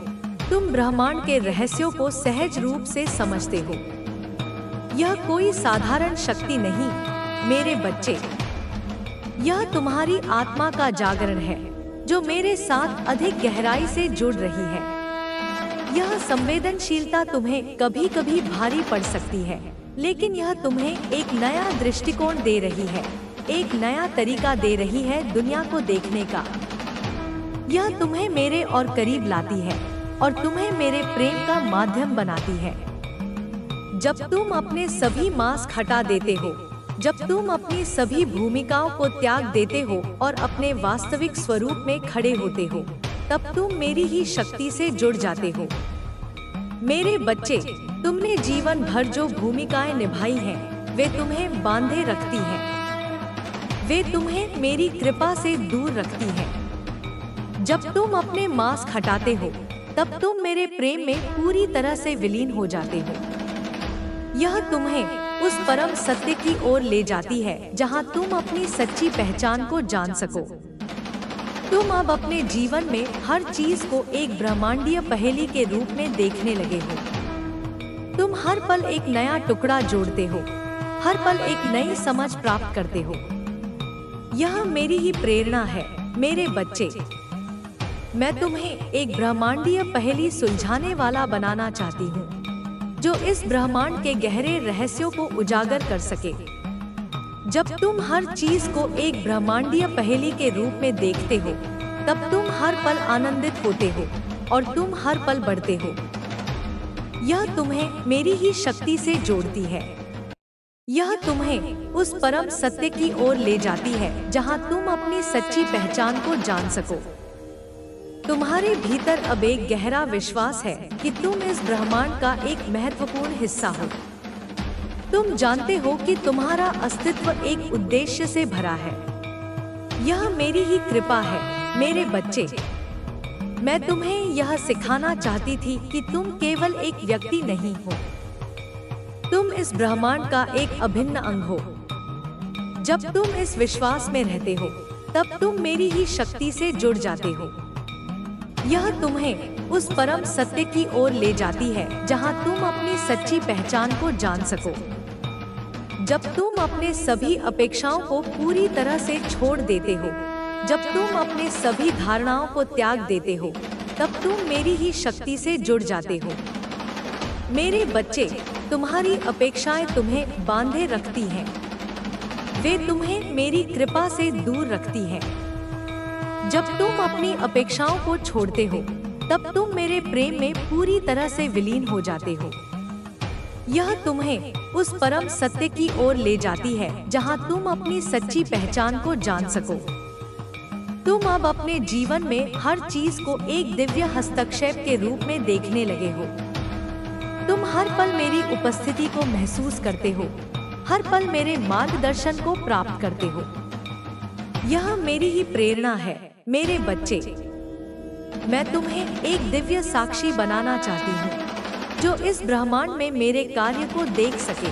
तुम ब्रह्मांड के रहस्यों को सहज रूप से समझते हो। यह कोई साधारण शक्ति नहीं मेरे बच्चे, यह तुम्हारी आत्मा का जागरण है जो मेरे साथ अधिक गहराई से जुड़ रही है। यह संवेदनशीलता तुम्हें कभी कभी भारी पड़ सकती है, लेकिन यह तुम्हें एक नया दृष्टिकोण दे रही है, एक नया तरीका दे रही है दुनिया को देखने का। यह तुम्हें मेरे और करीब लाती है और तुम्हें मेरे प्रेम का माध्यम बनाती है। जब तुम अपने सभी मास्क हटा देते हो, जब तुम अपनी सभी भूमिकाओं को त्याग देते हो और अपने वास्तविक स्वरूप में खड़े होते हो, तब तुम मेरी ही शक्ति से जुड़ जाते हो। मेरे बच्चे, तुमने जीवन भर जो भूमिकाएं निभाई हैं, वे तुम्हें बांधे रखती हैं। वे तुम्हें मेरी कृपा से दूर रखती हैं। जब तुम अपने मास्क हटाते हो, तब तुम मेरे प्रेम में पूरी तरह से विलीन हो जाते हो। यह तुम्हें उस परम सत्य की ओर ले जाती है जहां तुम अपनी सच्ची पहचान को जान सको। तुम अब अपने जीवन में हर चीज को एक ब्रह्मांडीय पहेली के रूप में देखने लगे हो। तुम हर पल एक नया टुकड़ा जोड़ते हो, हर पल एक नई समझ प्राप्त करते हो। यह मेरी ही प्रेरणा है मेरे बच्चे। मैं तुम्हें एक ब्रह्मांडीय पहेली सुलझाने वाला बनाना चाहती हूँ, जो इस ब्रह्मांड के गहरे रहस्यों को उजागर कर सके। जब तुम हर चीज को एक ब्रह्मांडीय पहेली के रूप में देखते हो, तब तुम हर पल आनंदित होते हो और तुम हर पल बढ़ते हो। यह तुम्हें मेरी ही शक्ति से जोड़ती है। यह तुम्हें उस परम सत्य की ओर ले जाती है जहां तुम अपनी सच्ची पहचान को जान सको। तुम्हारे भीतर अब एक गहरा विश्वास है कि तुम इस ब्रह्मांड का एक महत्वपूर्ण हिस्सा हो। तुम जानते हो कि तुम्हारा अस्तित्व एक उद्देश्य से भरा है। यह मेरी ही कृपा है मेरे बच्चे। मैं तुम्हें यह सिखाना चाहती थी कि तुम केवल एक व्यक्ति नहीं हो, तुम इस ब्रह्मांड का एक अभिन्न अंग हो। जब तुम इस विश्वास में रहते हो, तब तुम मेरी ही शक्ति से जुड़ जाते हो। यह तुम्हें उस परम सत्य की ओर ले जाती है जहां तुम अपनी सच्ची पहचान को जान सको। जब तुम अपने सभी अपेक्षाओं को पूरी तरह से छोड़ देते हो, जब तुम अपने सभी धारणाओं को त्याग देते हो, तब तुम मेरी ही शक्ति से जुड़ जाते हो। मेरे बच्चे, तुम्हारी अपेक्षाएं तुम्हें बांधे रखती हैं। वे तुम्हें मेरी कृपा से दूर रखती हैं। जब तुम अपनी अपेक्षाओं को छोड़ते हो, तब तुम मेरे प्रेम में पूरी तरह से विलीन हो जाते हो। यह तुम्हें उस परम सत्य की ओर ले जाती है जहां तुम अपनी सच्ची पहचान को जान सको। तुम अब अपने जीवन में हर चीज को एक दिव्य हस्तक्षेप के रूप में देखने लगे हो। तुम हर पल मेरी उपस्थिति को महसूस करते हो, हर पल मेरे मार्गदर्शन को प्राप्त करते हो। यह मेरी ही प्रेरणा है मेरे बच्चे। मैं तुम्हें एक दिव्य साक्षी बनाना चाहती हूँ जो इस ब्रह्मांड में मेरे कार्य को देख सके।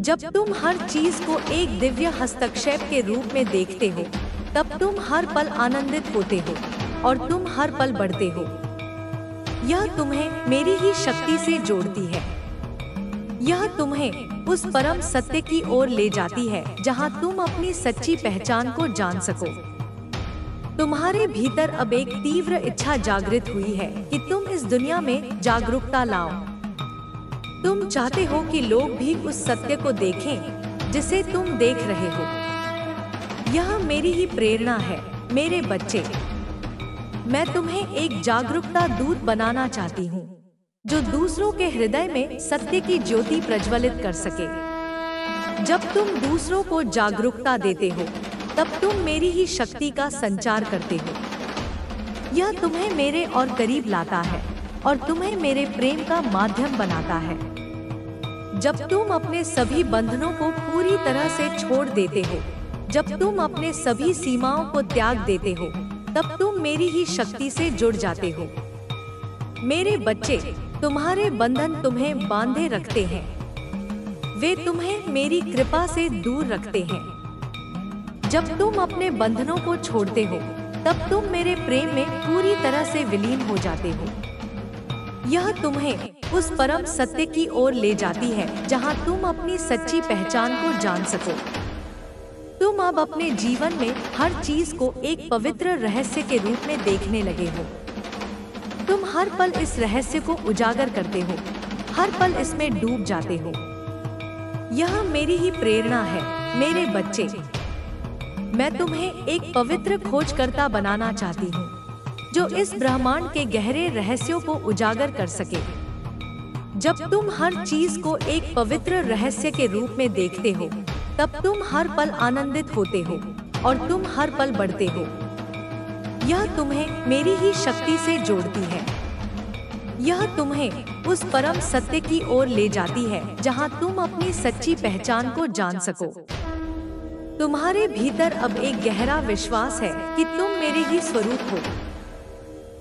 जब तुम हर चीज को एक दिव्य हस्तक्षेप के रूप में देखते हो, तब तुम हर पल आनंदित होते हो और तुम हर पल बढ़ते हो। यह तुम्हें मेरी ही शक्ति से जोड़ती है। यह तुम्हें उस परम सत्य की ओर ले जाती है जहां तुम अपनी सच्ची पहचान को जान सको। तुम्हारे भीतर अब एक तीव्र इच्छा जागृत हुई है कि तुम इस दुनिया में जागरूकता लाओ। तुम चाहते हो कि लोग भी उस सत्य को देखें जिसे तुम देख रहे हो। यह मेरी ही प्रेरणा है मेरे बच्चे। मैं तुम्हें एक जागरूकता दूत बनाना चाहती हूँ जो दूसरों के हृदय में सत्य की ज्योति प्रज्वलित कर सके। जब तुम दूसरों को जागरूकता देते हो, तब तुम मेरी ही शक्ति का संचार करते हो। यह तुम्हें मेरे और करीब लाता है और तुम्हें मेरे प्रेम का माध्यम बनाता है। जब तुम अपने सभी बंधनों को पूरी तरह से छोड़ देते हो, जब तुम अपने सभी सीमाओं को त्याग देते हो, तब तुम मेरी ही शक्ति से जुड़ जाते हो। मेरे बच्चे, तुम्हारे बंधन तुम्हें बांधे रखते हैं। वे तुम्हें मेरी कृपा से दूर रखते हैं। जब तुम अपने बंधनों को छोड़ते हो, तब तुम मेरे प्रेम में पूरी तरह से विलीन हो जाते हो। यह तुम्हें उस परम सत्य की ओर ले जाती है जहां तुम अपनी सच्ची पहचान को जान सको। तुम अब अपने जीवन में हर चीज को एक पवित्र रहस्य के रूप में देखने लगे हो। तुम हर पल इस रहस्य को उजागर करते हो, हर पल इसमें डूब जाते हो। यह मेरी ही प्रेरणा है मेरे बच्चे। मैं तुम्हें एक पवित्र खोजकर्ता बनाना चाहती हूँ जो इस ब्रह्मांड के गहरे रहस्यों को उजागर कर सके। जब तुम हर चीज को एक पवित्र रहस्य के रूप में देखते हो, तब तुम हर पल आनंदित होते हो और तुम हर पल बढ़ते हो। यह तुम्हें मेरी ही शक्ति से जोड़ती है। यह तुम्हें उस परम सत्य की ओर ले जाती है जहां तुम अपनी सच्ची पहचान को जान सको। तुम्हारे भीतर अब एक गहरा विश्वास है कि तुम मेरे ही स्वरूप हो।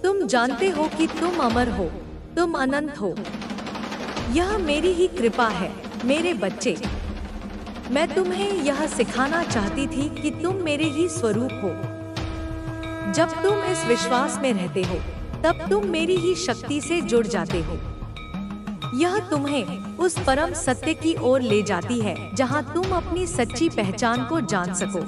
तुम जानते हो कि तुम अमर हो, तुम अनंत हो। यह मेरी ही कृपा है मेरे बच्चे। मैं तुम्हें यह सिखाना चाहती थी कि तुम मेरे ही स्वरूप हो। जब तुम इस विश्वास में रहते हो, तब तुम मेरी ही शक्ति से जुड़ जाते हो। यह तुम्हें उस परम सत्य की ओर ले जाती है जहां तुम अपनी सच्ची पहचान को जान सको।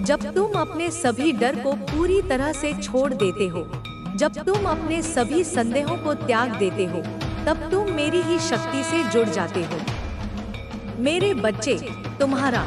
जब तुम अपने सभी डर को पूरी तरह से छोड़ देते हो, जब तुम अपने सभी संदेहों को त्याग देते हो, तब तुम मेरी ही शक्ति से जुड़ जाते हो। मेरे बच्चे, तुम्हारा